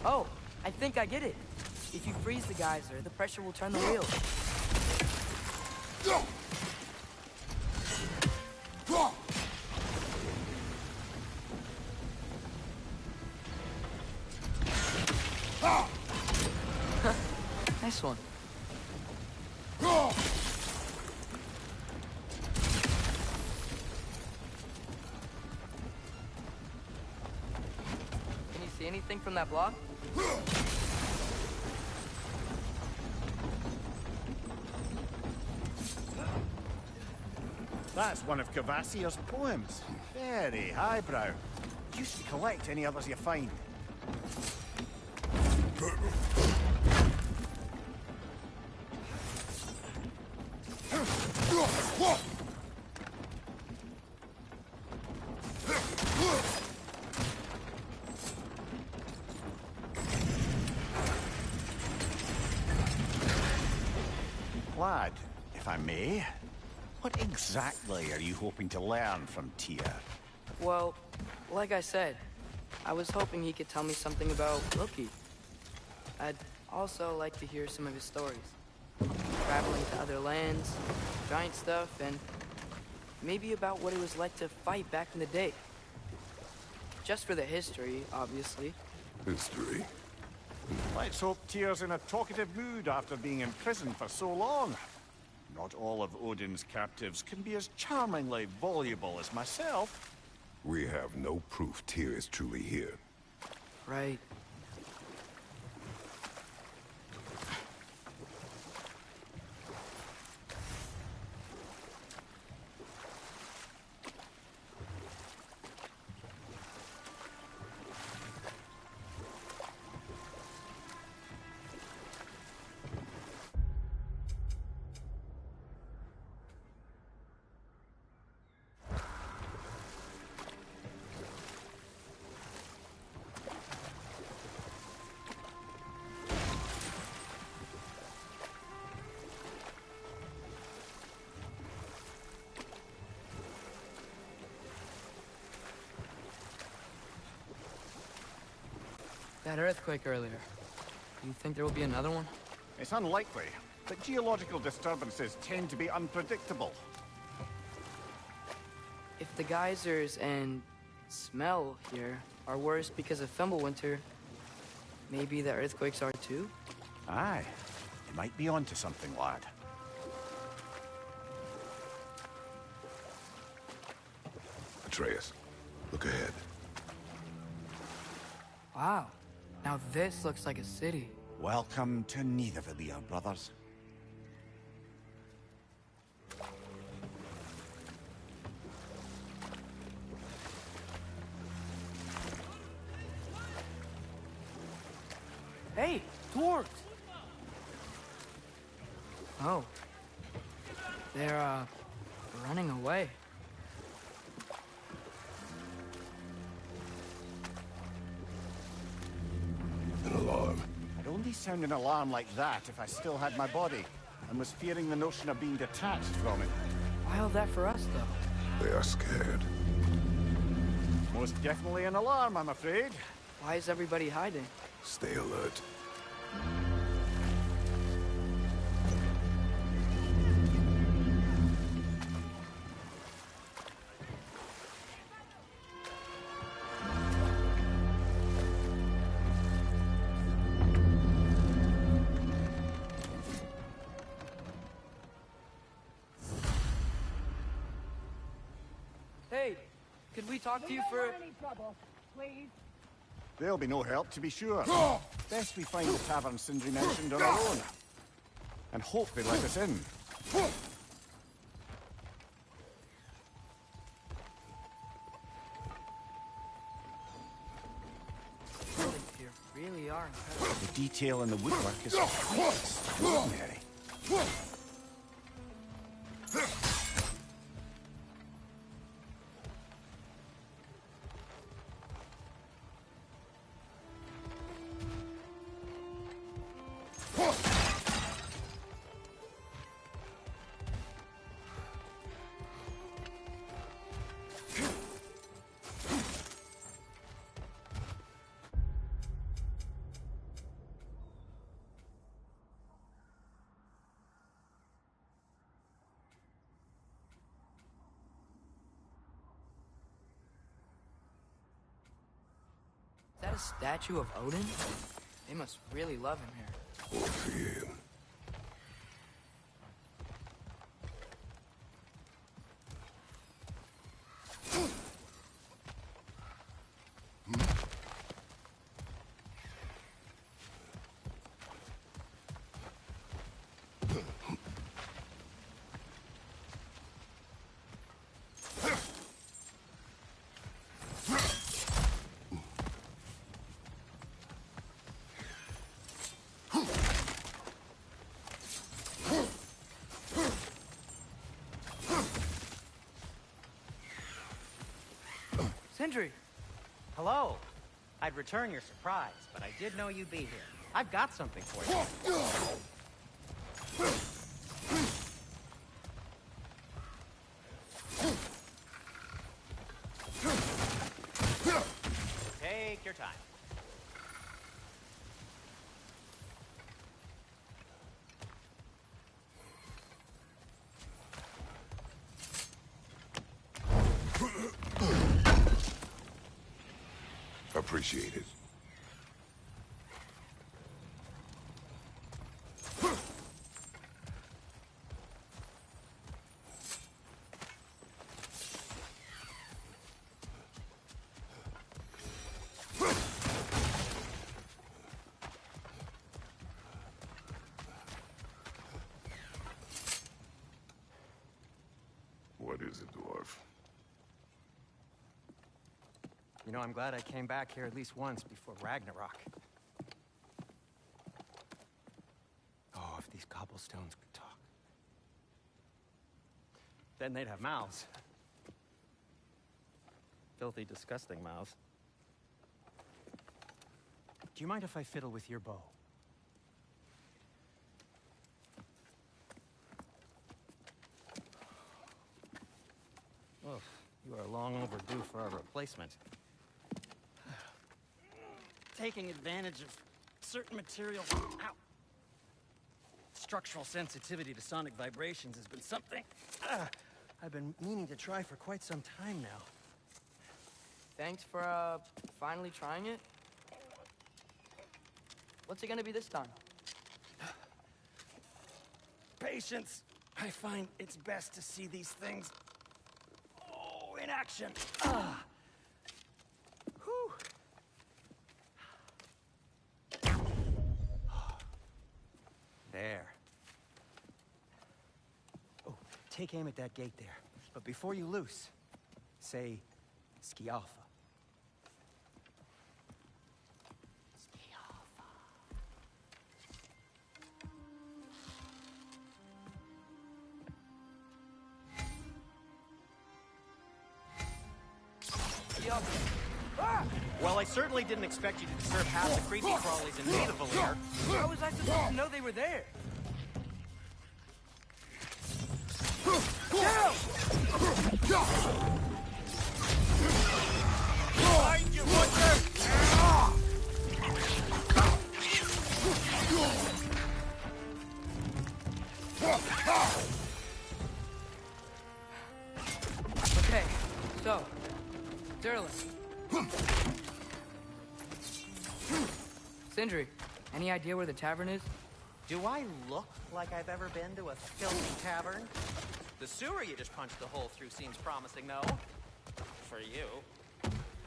Oh, I think I get it. If you freeze the geyser, the pressure will turn the wheel. Nice one. Can you see anything from that block? That's one of Cavassier's poems. Very highbrow. Used to collect any others you find. Lad, if I may, what exactly are you hoping to learn from Tyr? Well, like I said, I was hoping he could tell me something about Loki. I'd also like to hear some of his stories. Traveling to other lands, giant stuff, and maybe about what it was like to fight back in the day. Just for the history, obviously. History. Let's hope Tyr's in a talkative mood after being in prison for so long. Not all of Odin's captives can be as charmingly voluble as myself. We have no proof Tyr is truly here. Right. That earthquake earlier. Do you think there will be another one? It's unlikely, but geological disturbances tend to be unpredictable. If the geysers and smell here are worse because of Fimbulwinter, maybe the earthquakes are too? Aye, you might be onto something, lad. Atreus, look ahead. Wow. Now this looks like a city. Welcome to Nidavellir, brothers. Hey, dwarves! Oh. They're, running away. An alarm. I'd only sound an alarm like that if I still had my body, and was fearing the notion of being detached from it. Why all that for us, though? They are scared. Most definitely an alarm, I'm afraid. Why is everybody hiding? Stay alert. Hey, could we talk to you for... Any trouble, please? There'll be no help, to be sure. Best we find the tavern Sindri mentioned on our own. And hope they let us in. You really are incredible. The detail in the woodwork is quite extraordinary. Is that a statue of Odin? They must really love him here. Or fear him. Sindri! Hello. I'd return your surprise, but I did know you'd be here. I've got something for you. Take your time. Appreciate it. What is it, dwarf? You know, I'm glad I came back here at least once before Ragnarok. Oh, if these cobblestones could talk. Then they'd have mouths. Filthy, disgusting mouths. Do you mind if I fiddle with your bow? Oh, you are long overdue for a replacement. Taking advantage of certain materials. Ow. Structural sensitivity to sonic vibrations has been something I've been meaning to try for quite some time now. Thanks for, finally trying it. What's it gonna be this time? Patience. I find it's best to see these things in action. Whew. There. Oh, take aim at that gate there. But before you loose, say, Skialfa. Well, I certainly didn't expect you to disturb half the creepy crawlies in Nidavellir here. How was I supposed to know they were there? Behind you, Butcher! Okay, so, Derlin. Sindri, any idea where the tavern is? Do I look like I've ever been to a filthy tavern? The sewer you just punched a hole through seems promising, though. For you.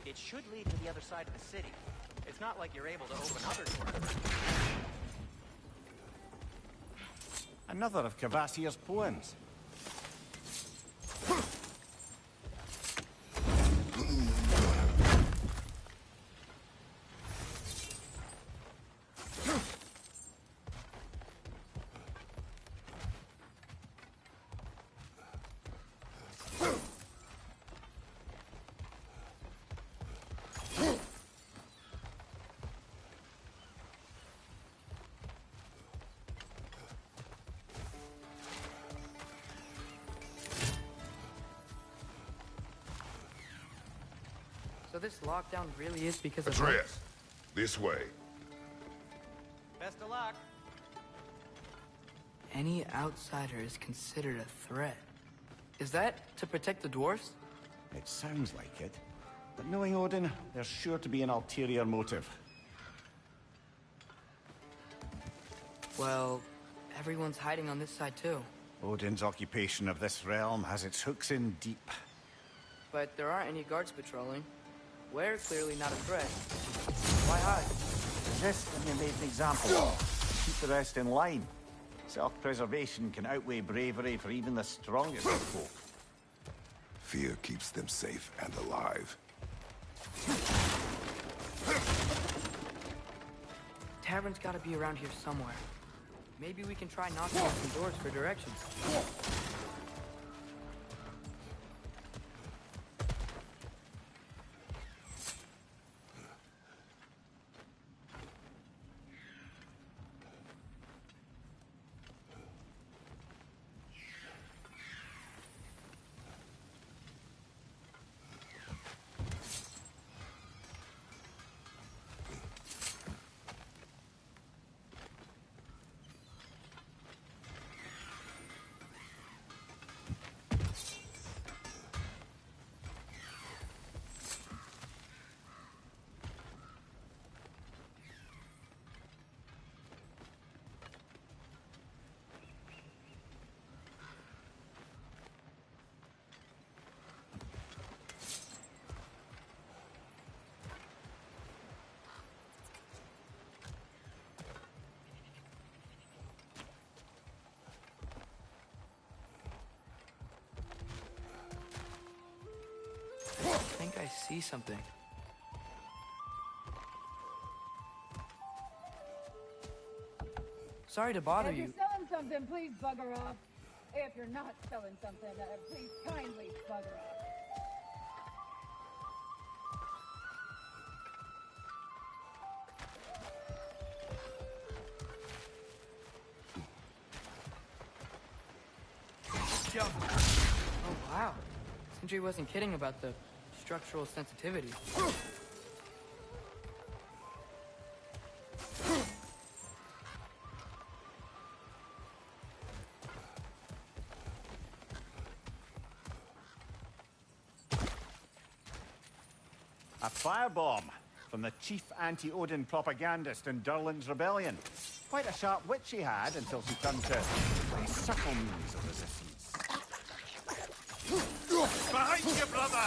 It should lead to the other side of the city. It's not like you're able to open other doors. Another of Kvasir's poems. So this lockdown really is because of... Atreus, this way. Best of luck. Any outsider is considered a threat. Is that to protect the dwarfs? It sounds like it. But knowing Odin, there's sure to be an ulterior motive. Well, everyone's hiding on this side too. Odin's occupation of this realm has its hooks in deep. But there aren't any guards patrolling. We're clearly not a threat. Why hide? This can be made an example of. Keep the rest in line. Self-preservation can outweigh bravery for even the strongest of folk. Fear keeps them safe and alive. Tavern's gotta be around here somewhere. Maybe we can try knocking on some doors for directions. see something. Sorry to bother If you're you. selling something, please bugger off. If you're not selling something, please kindly bugger off. Oh, wow. Sentry wasn't kidding about the structural sensitivity. A firebomb from the chief anti-Odin propagandist in Durlin's rebellion. Quite a sharp wit she had until she turned to very subtle means of resistance. Behind you, brother!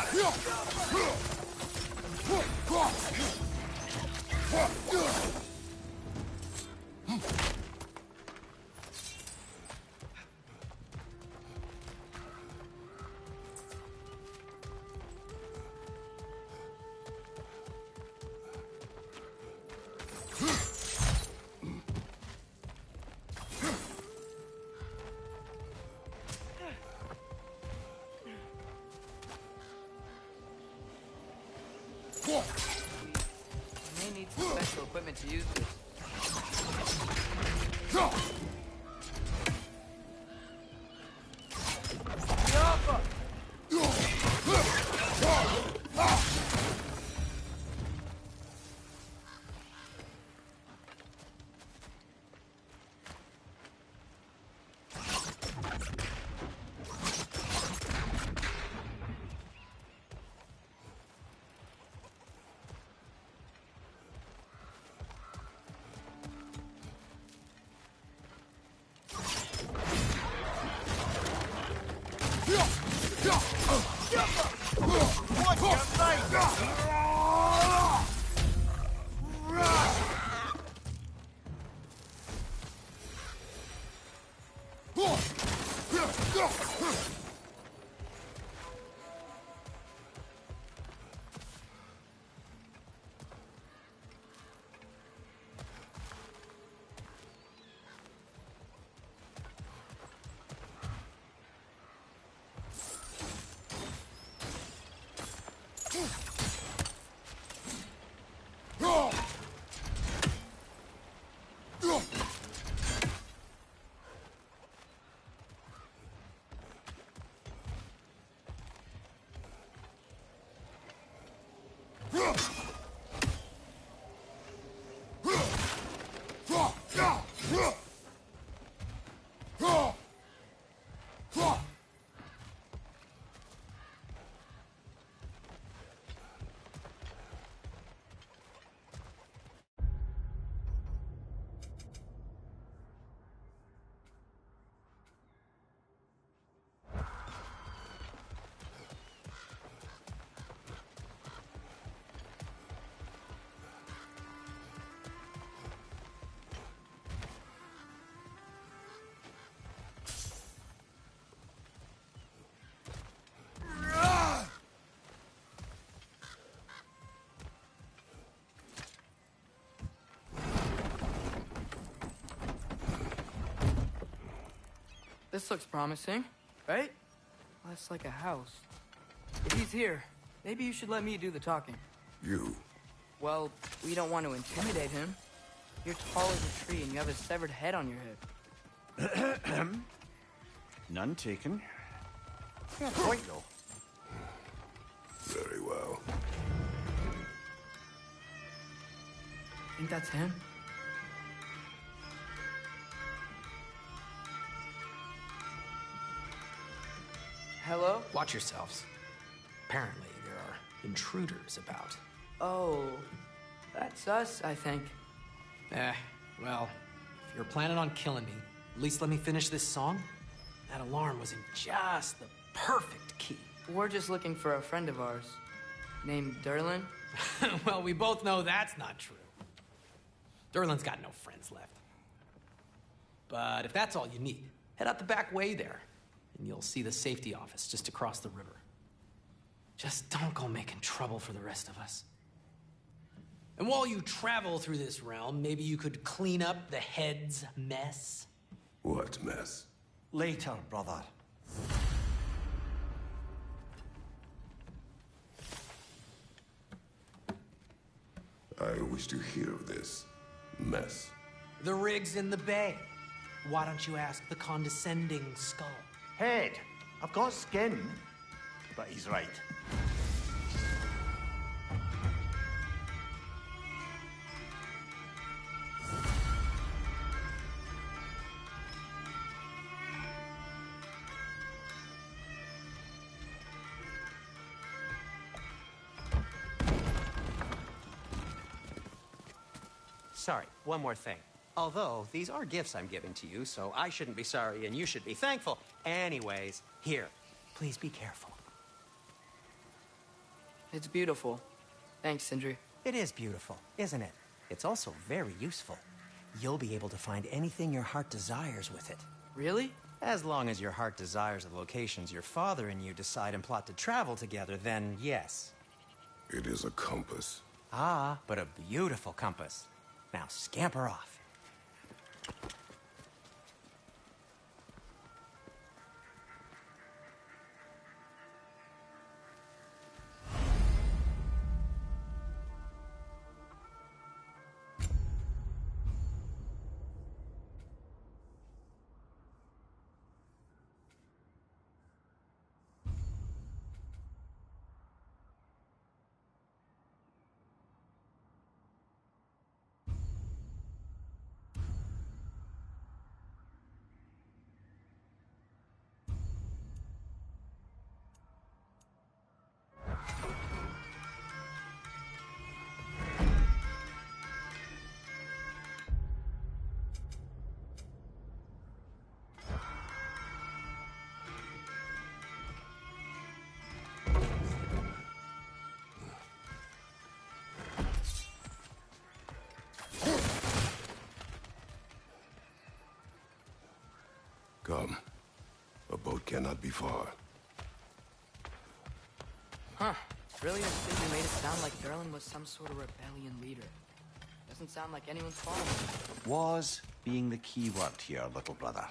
I may need some special equipment to use this. This looks promising, right? Less like a house. If he's here, maybe you should let me do the talking. You? Well, we don't want to intimidate him. You're tall as a tree and you have a severed head on your head. None taken. Fair point, though. Very well. Think that's him? Hello? Watch yourselves. Apparently, there are intruders about. Oh, that's us, I think. Well, if you're planning on killing me, at least let me finish this song. That alarm was in just the perfect key. We're just looking for a friend of ours, named Durlin. Well, we both know that's not true. Durlin's got no friends left. But if that's all you need, head out the back way there, and you'll see the safety office just across the river. Just don't go making trouble for the rest of us. And while you travel through this realm, maybe you could clean up the head's mess? What mess? Later, brother. I wish to hear of this mess. The rig's in the bay. Why don't you ask the condescending skull? Head, I've got skin. But he's right. Sorry, one more thing. Although, these are gifts I'm giving to you, so I shouldn't be sorry and you should be thankful. Anyways, here, please be careful. It's beautiful. Thanks, Sindri. It is beautiful, isn't it? It's also very useful. You'll be able to find anything your heart desires with it. Really? As long as your heart desires the locations your father and you decide and plot to travel together, then yes. It is a compass. Ah, but a beautiful compass. Now scamper off. Come. A boat cannot be far. Huh. Brilliant Sindri made it sound like Durlin was some sort of rebellion leader. Doesn't sound like anyone's following him. Was being the key word here, little brother.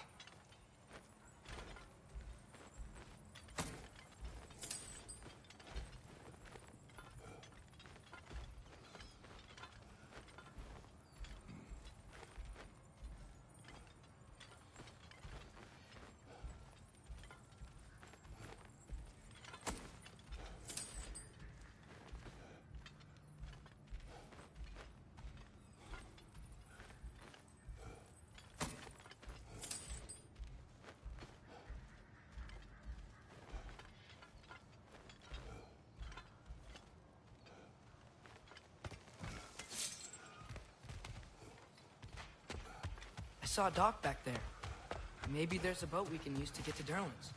I saw a dock back there. Maybe there's a boat we can use to get to Durlin's.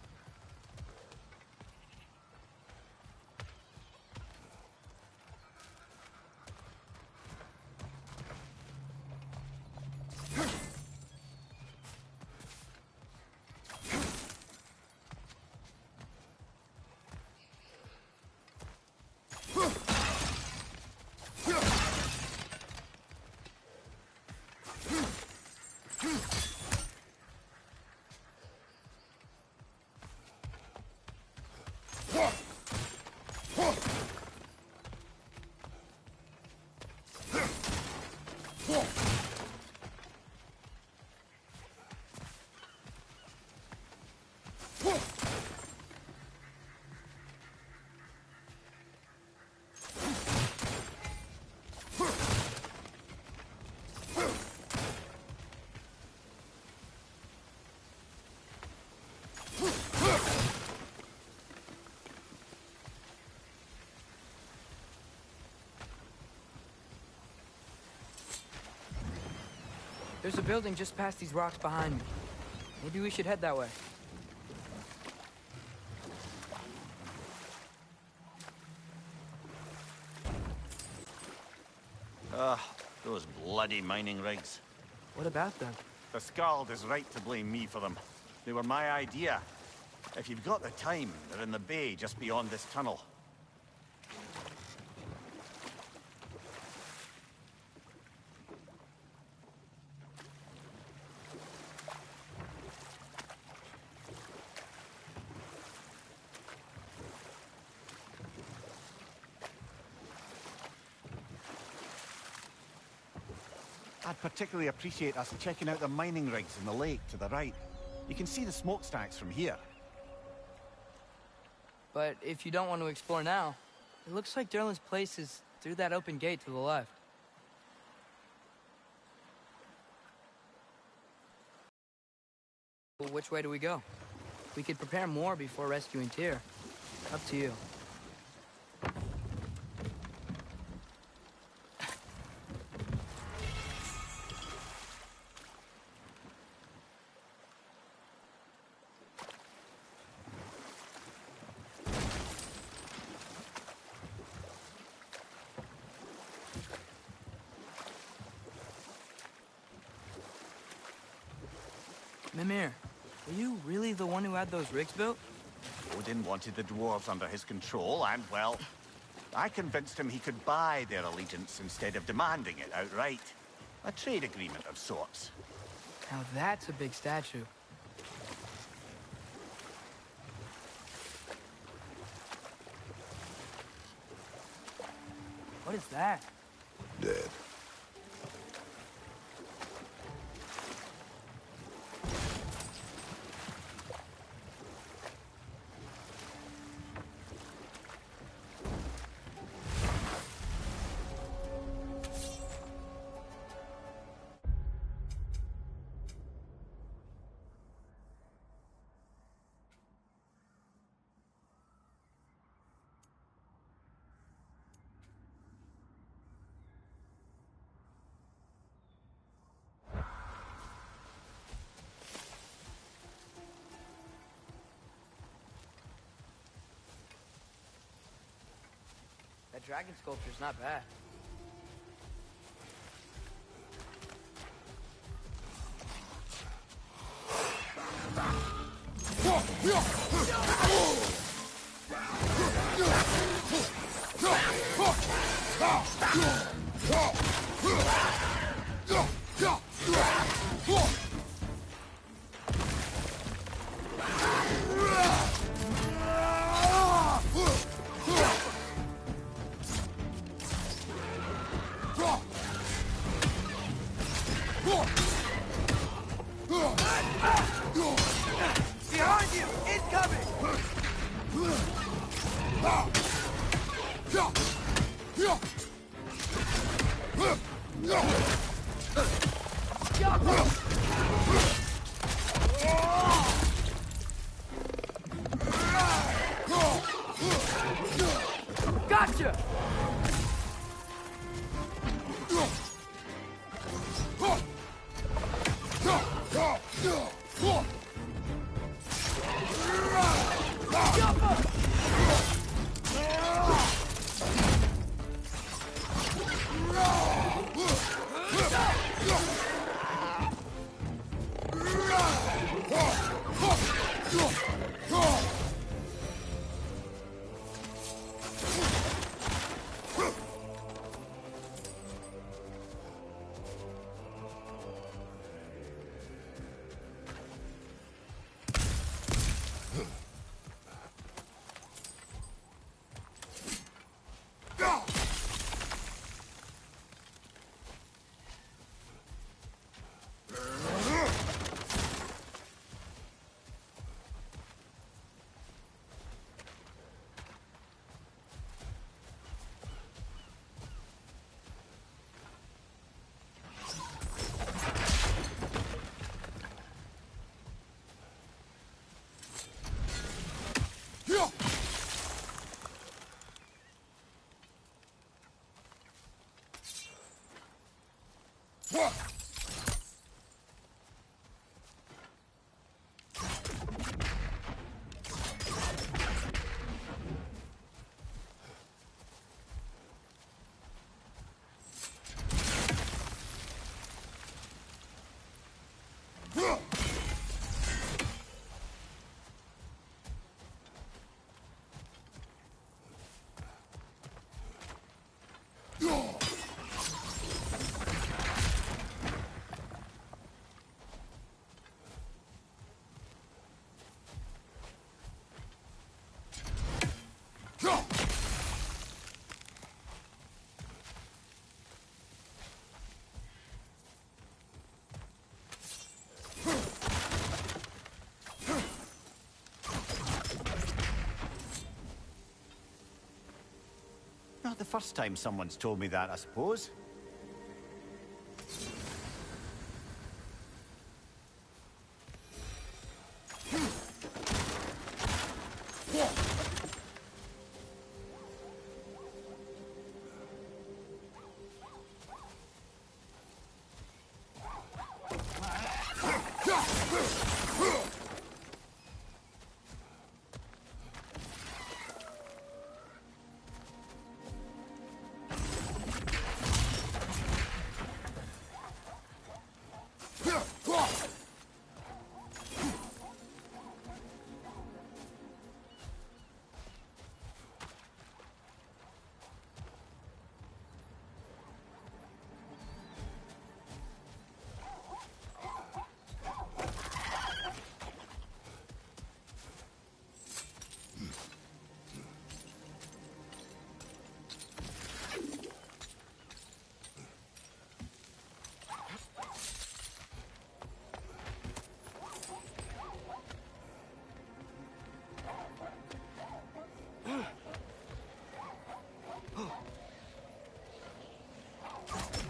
There's a building just past these rocks behind me. Maybe we should head that way. Those bloody mining rigs. What about them? The Skald is right to blame me for them. They were my idea. If you've got the time, they're in the bay just beyond this tunnel. I'd particularly appreciate us checking out the mining rigs in the lake to the right. You can see the smokestacks from here. But if you don't want to explore now, it looks like Derlin's place is through that open gate to the left. Well, which way do we go? We could prepare more before rescuing Tyr. Up to you. Mimir, were you really the one who had those rigs built? Odin wanted the dwarves under his control, and, well, I convinced him he could buy their allegiance instead of demanding it outright. A trade agreement of sorts. Now that's a big statue. What is that? Dead. That dragon sculpture's not bad. Behind you! Incoming! Gotcha! Not the first time someone's told me that, I suppose.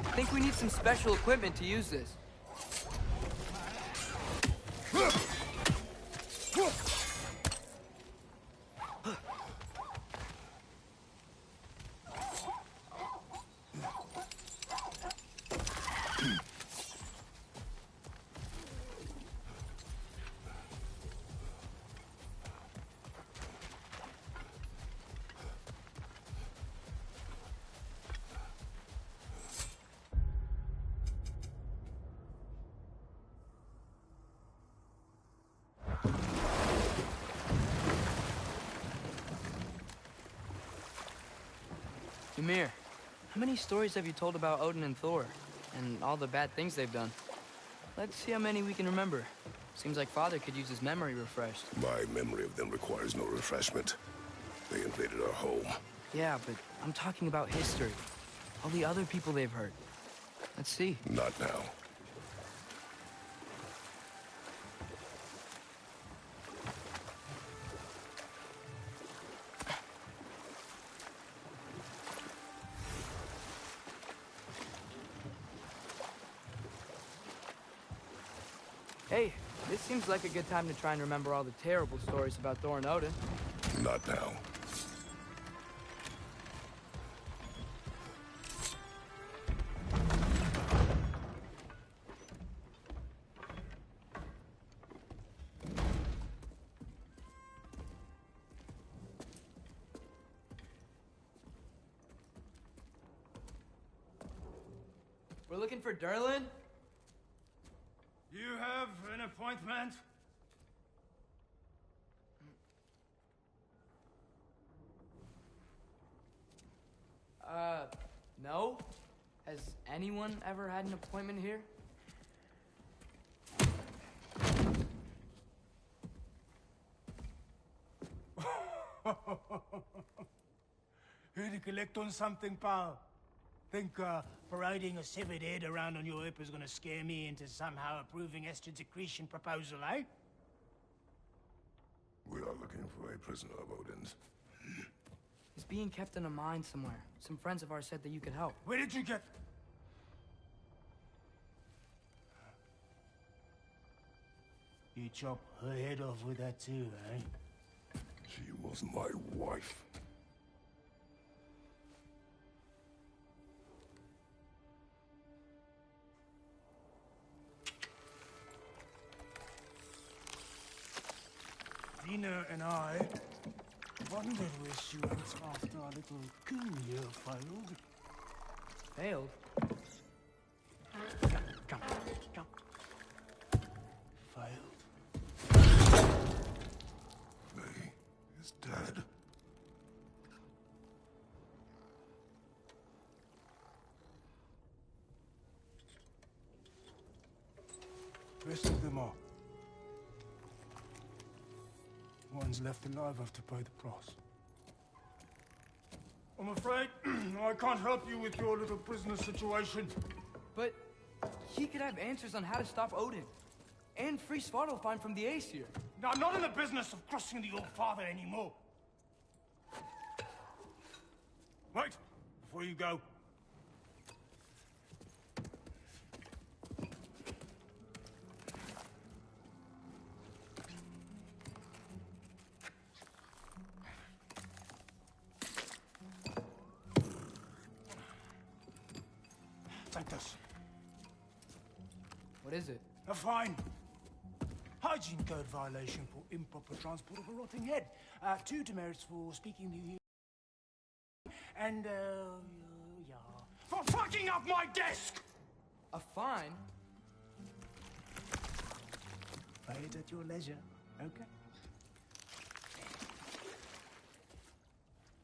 I think we need some special equipment to use this. Ymir, how many stories have you told about Odin and Thor, and all the bad things they've done? Let's see how many we can remember. Seems like Father could use his memory refreshed. My memory of them requires no refreshment. They invaded our home. Yeah, but I'm talking about history. All the other people they've hurt. Let's see. Not now. Hey, this seems like a good time to try and remember all the terrible stories about Thor and Odin. Not now. We're looking for Durlin? You have an appointment? No? Has anyone ever had an appointment here? Here to collect on something, pal? Think, parading a severed head around on your hip is gonna scare me into somehow approving Estrid's accretion proposal, eh? We are looking for a prisoner of Odin's. He's being kept in a mine somewhere. Some friends of ours said that you could help. Where did you get... You chop her head off with that too, eh? She was my wife. Dina and I wondered where she went after our little coup here failed. Failed? Jump, jump. Failed. May is dead. Rest of them are. Ones left alive have to pay the price. I'm afraid I can't help you with your little prisoner situation. But he could have answers on how to stop Odin. And free Svartalfheim from the Aesir. Now, I'm not in the business of crossing the old father anymore. Wait, before you go. Take this. What is it? A fine. Hygiene code violation for improper transport of a rotting head. 2 demerits for speaking the... And, yeah. For fucking up my desk! A fine? Pay it at your leisure, okay?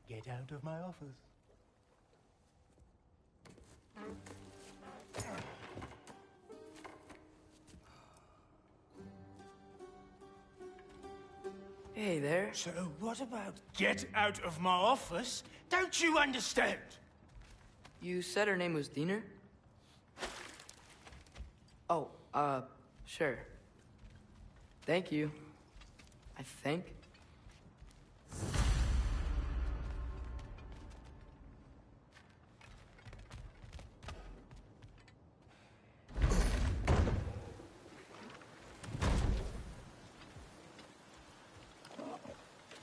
Get out of my office. Hey there. So what about get out of my office? Don't you understand? You said her name was Diener? Oh, sure. Thank you. I think.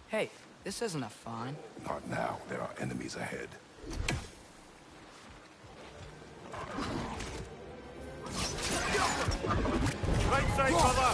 Hey, this isn't a fine. Not now. There are enemies ahead. Right side, brother!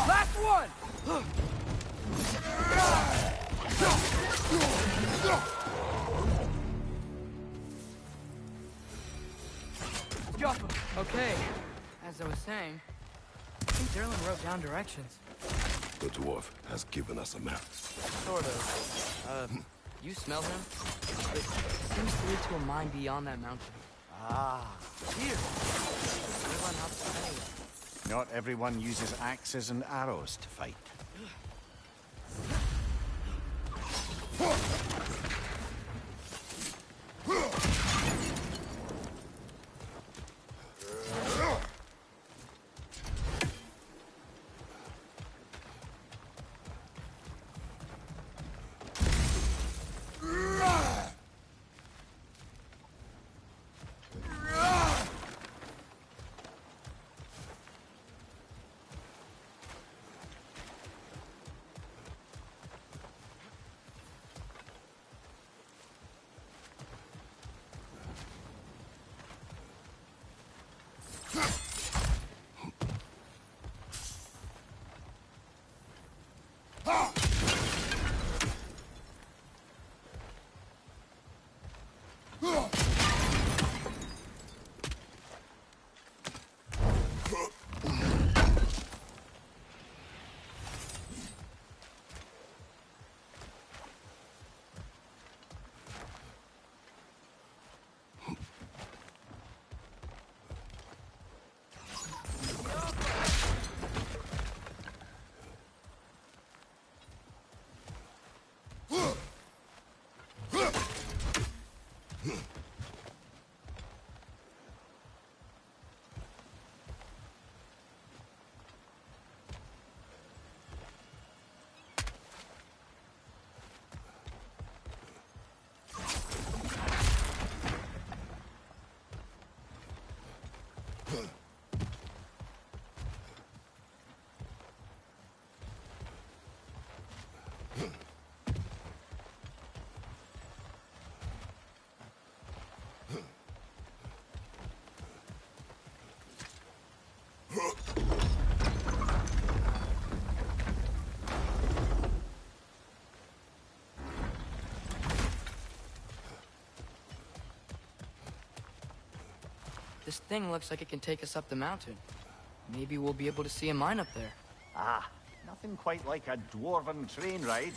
Last one! Okay, as I was saying, I think Derlin wrote down directions. The dwarf has given us a map. Sort of. You smell him? It seems to lead to a mine beyond that mountain. Ah, Here! Everyone helps us anyway. not everyone uses axes and arrows to fight. This thing looks like it can take us up the mountain. Maybe we'll be able to see a mine up there. Ah, nothing quite like a dwarven train ride.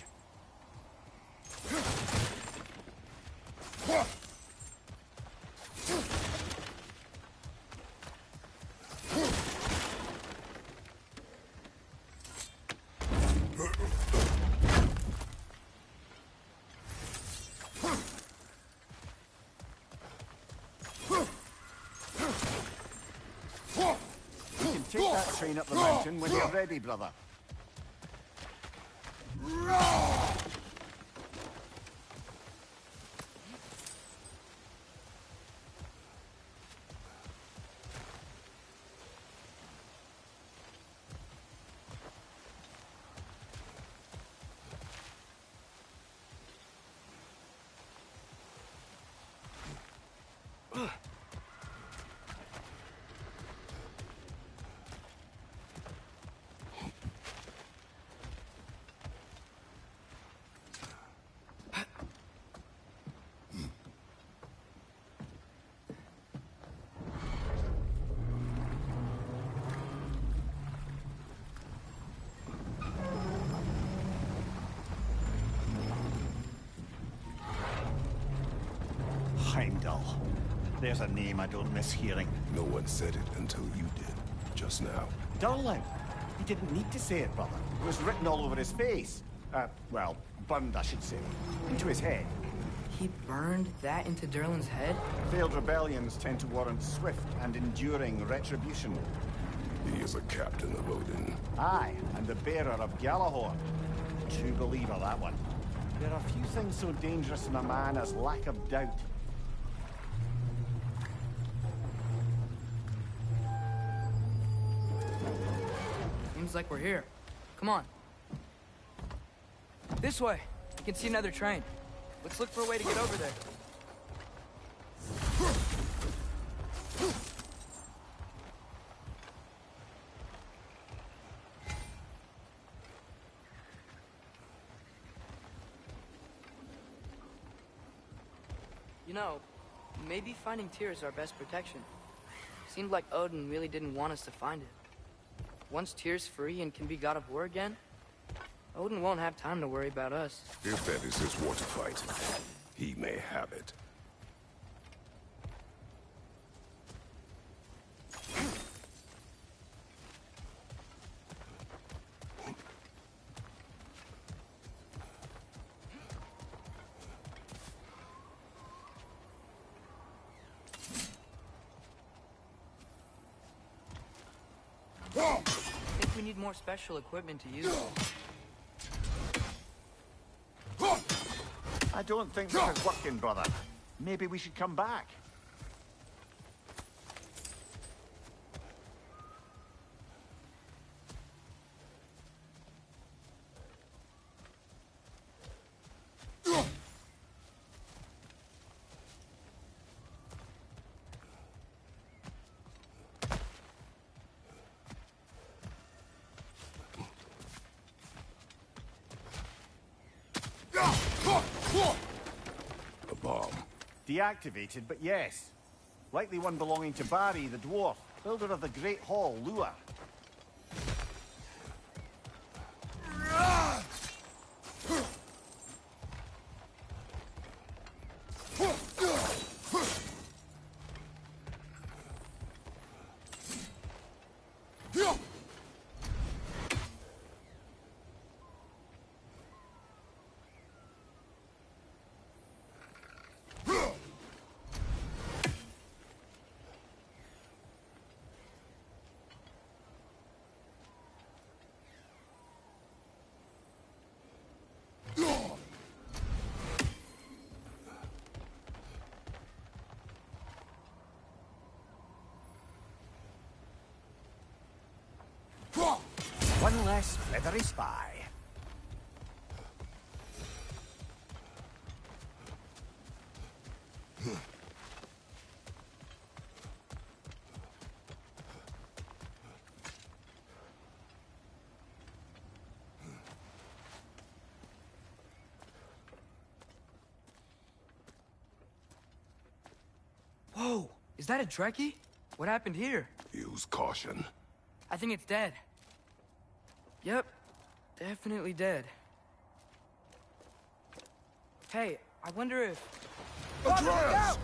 Take that train up the mountain when you're ready, brother. Heimdall. There's a name I don't miss hearing. No one said it until you did, just now. Durlin. He didn't need to say it, brother. It was written all over his face. Well, burned, I should say. Into his head. He burned that into Durlin's head? Failed rebellions tend to warrant swift and enduring retribution. He is a captain of Odin. Aye, and the bearer of Galahorn. True believer, that one. There are few things so dangerous in a man as lack of doubt. Seems like we're here. Come on. This way. I can see another train. Let's look for a way to get over there. You know, maybe finding Tyr is our best protection. Seemed like Odin really didn't want us to find it. Once Tyr's free and can be god of war again, Odin won't have time to worry about us. If that is his war to fight, he may have it. I think we need more special equipment to use this. I don't think this is working, brother. Maybe we should come back. A bomb. Deactivated, but yes. Likely one belonging to Barry, the dwarf, builder of the Great Hall, Lua. One less feathery spy. Whoa! Is that a Trekkie? What happened here? Use caution. I think it's dead. Yep, definitely dead. Hey, I wonder if... Atreus!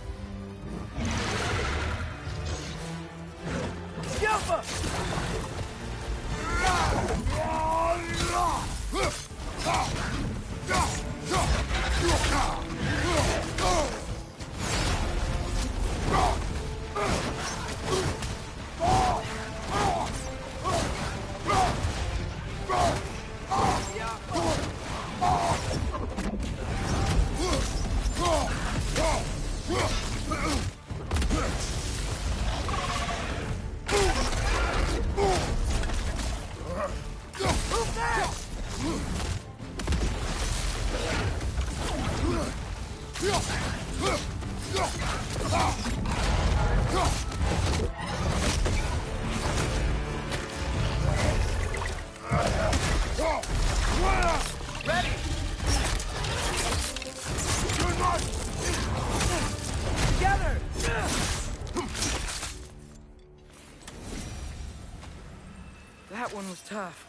That one was tough.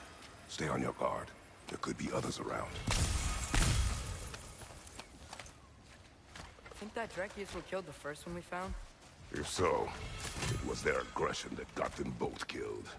Stay on your guard. There could be others around. Think that Drekius were killed the first one we found? If so, it was their aggression that got them both killed.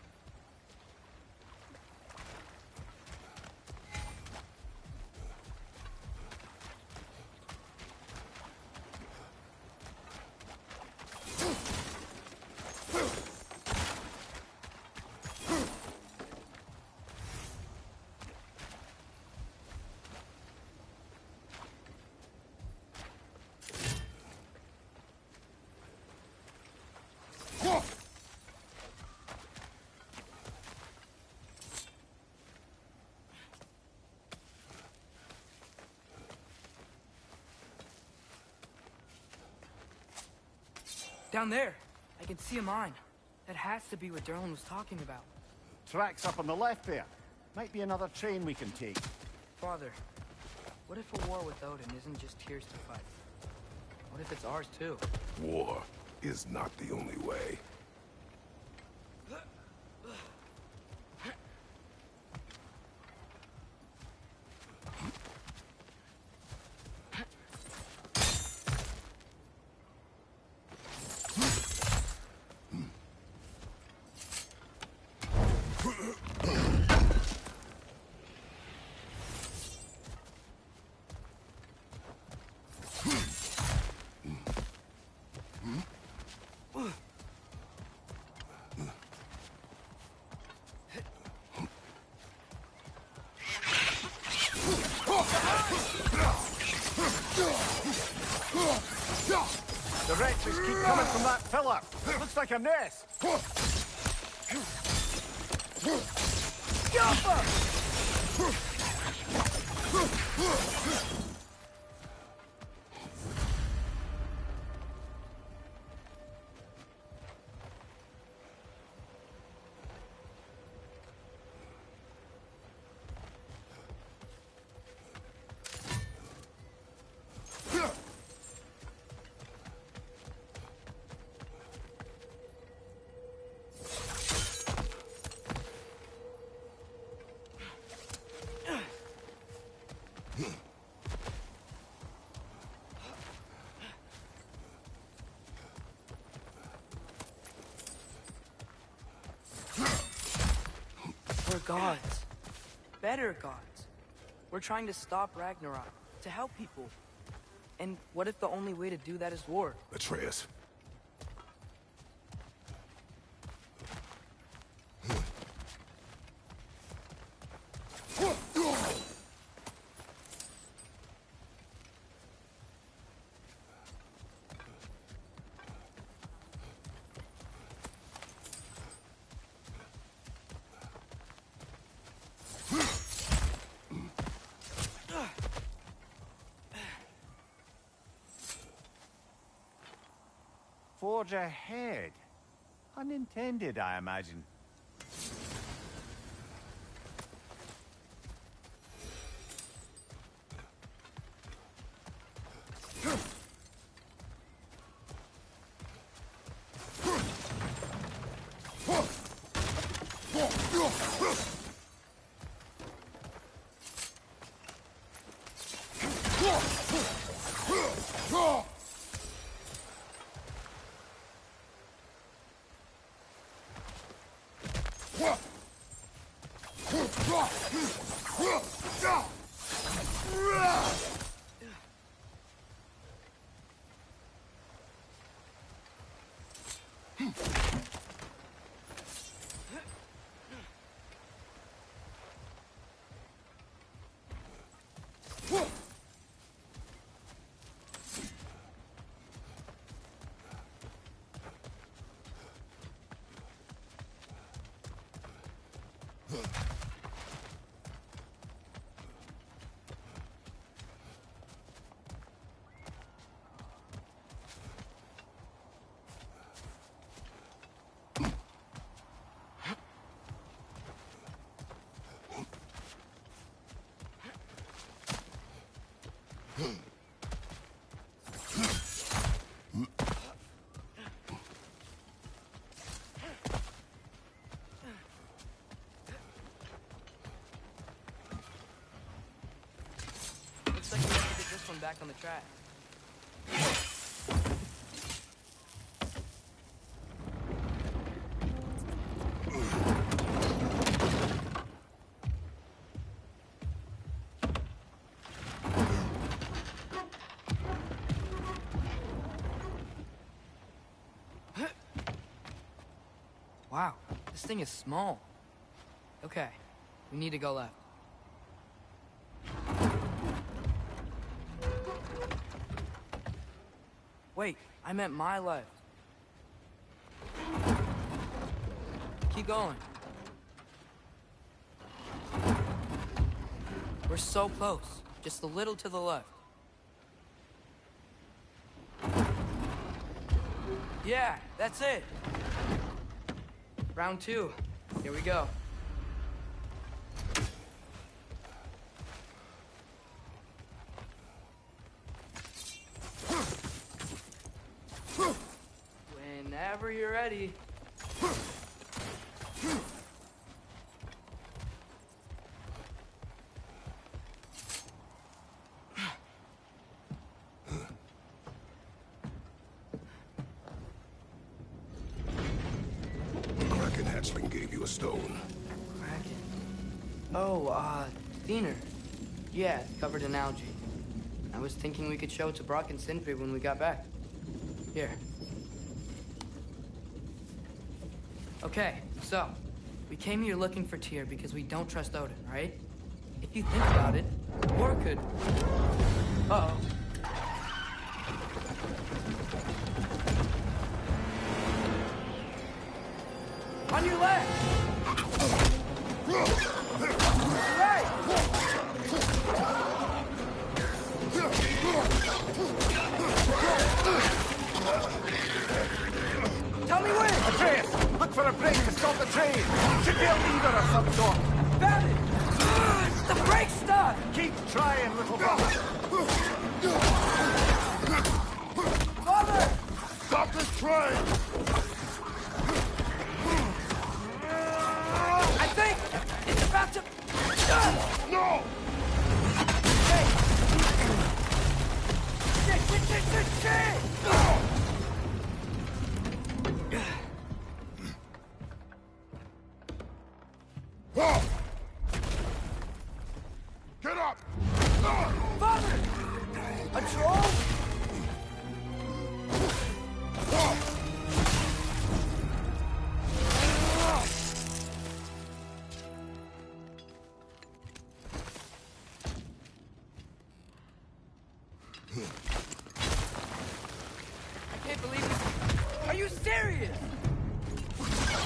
Down there, I can see a mine. That has to be what Derlin was talking about. Tracks up on the left there. Might be another train we can take. Father, what if a war with Odin isn't just Tyr's to fight? What if it's ours too? War is not the only way. The wretches keep coming from that pillar. Looks like a nest. We're gods. Better gods. We're trying to stop Ragnarok, to help people. And what if the only way to do that is war? Atreus. Forge ahead. Unintended, I imagine. Looks like we have to get this one back on the track. Wow, this thing is small. Okay, we need to go left. Wait, I meant my left. Keep going. We're so close. Just a little to the left. Yeah, that's it. Round 2. Here we go. Whenever you're ready. Kraken hatchling gave you a stone. Kraken. Oh, Thinner. Yeah, covered in algae. I was thinking we could show it to Brock and Sindri when we got back. Here. Okay, so, we came here looking for Tyr because we don't trust Odin, right? If you think about it, war could... Uh-oh. On your left! Right! Tell me when! Atreus! Look for a break to stop the train! Should be a lever of some sort! Found it! The brake stuck! Keep trying, little brother! Father! Stop this train! I think it's about to... No! Hey! Shit! Get up! Father! A troll? I can't believe this. Are you serious?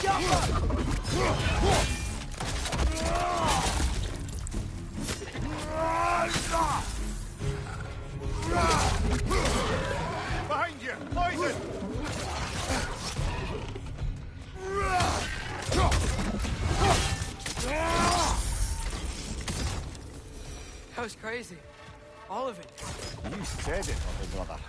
Jump up! Behind you! Poison! That was crazy. All of it. You said it, little brother.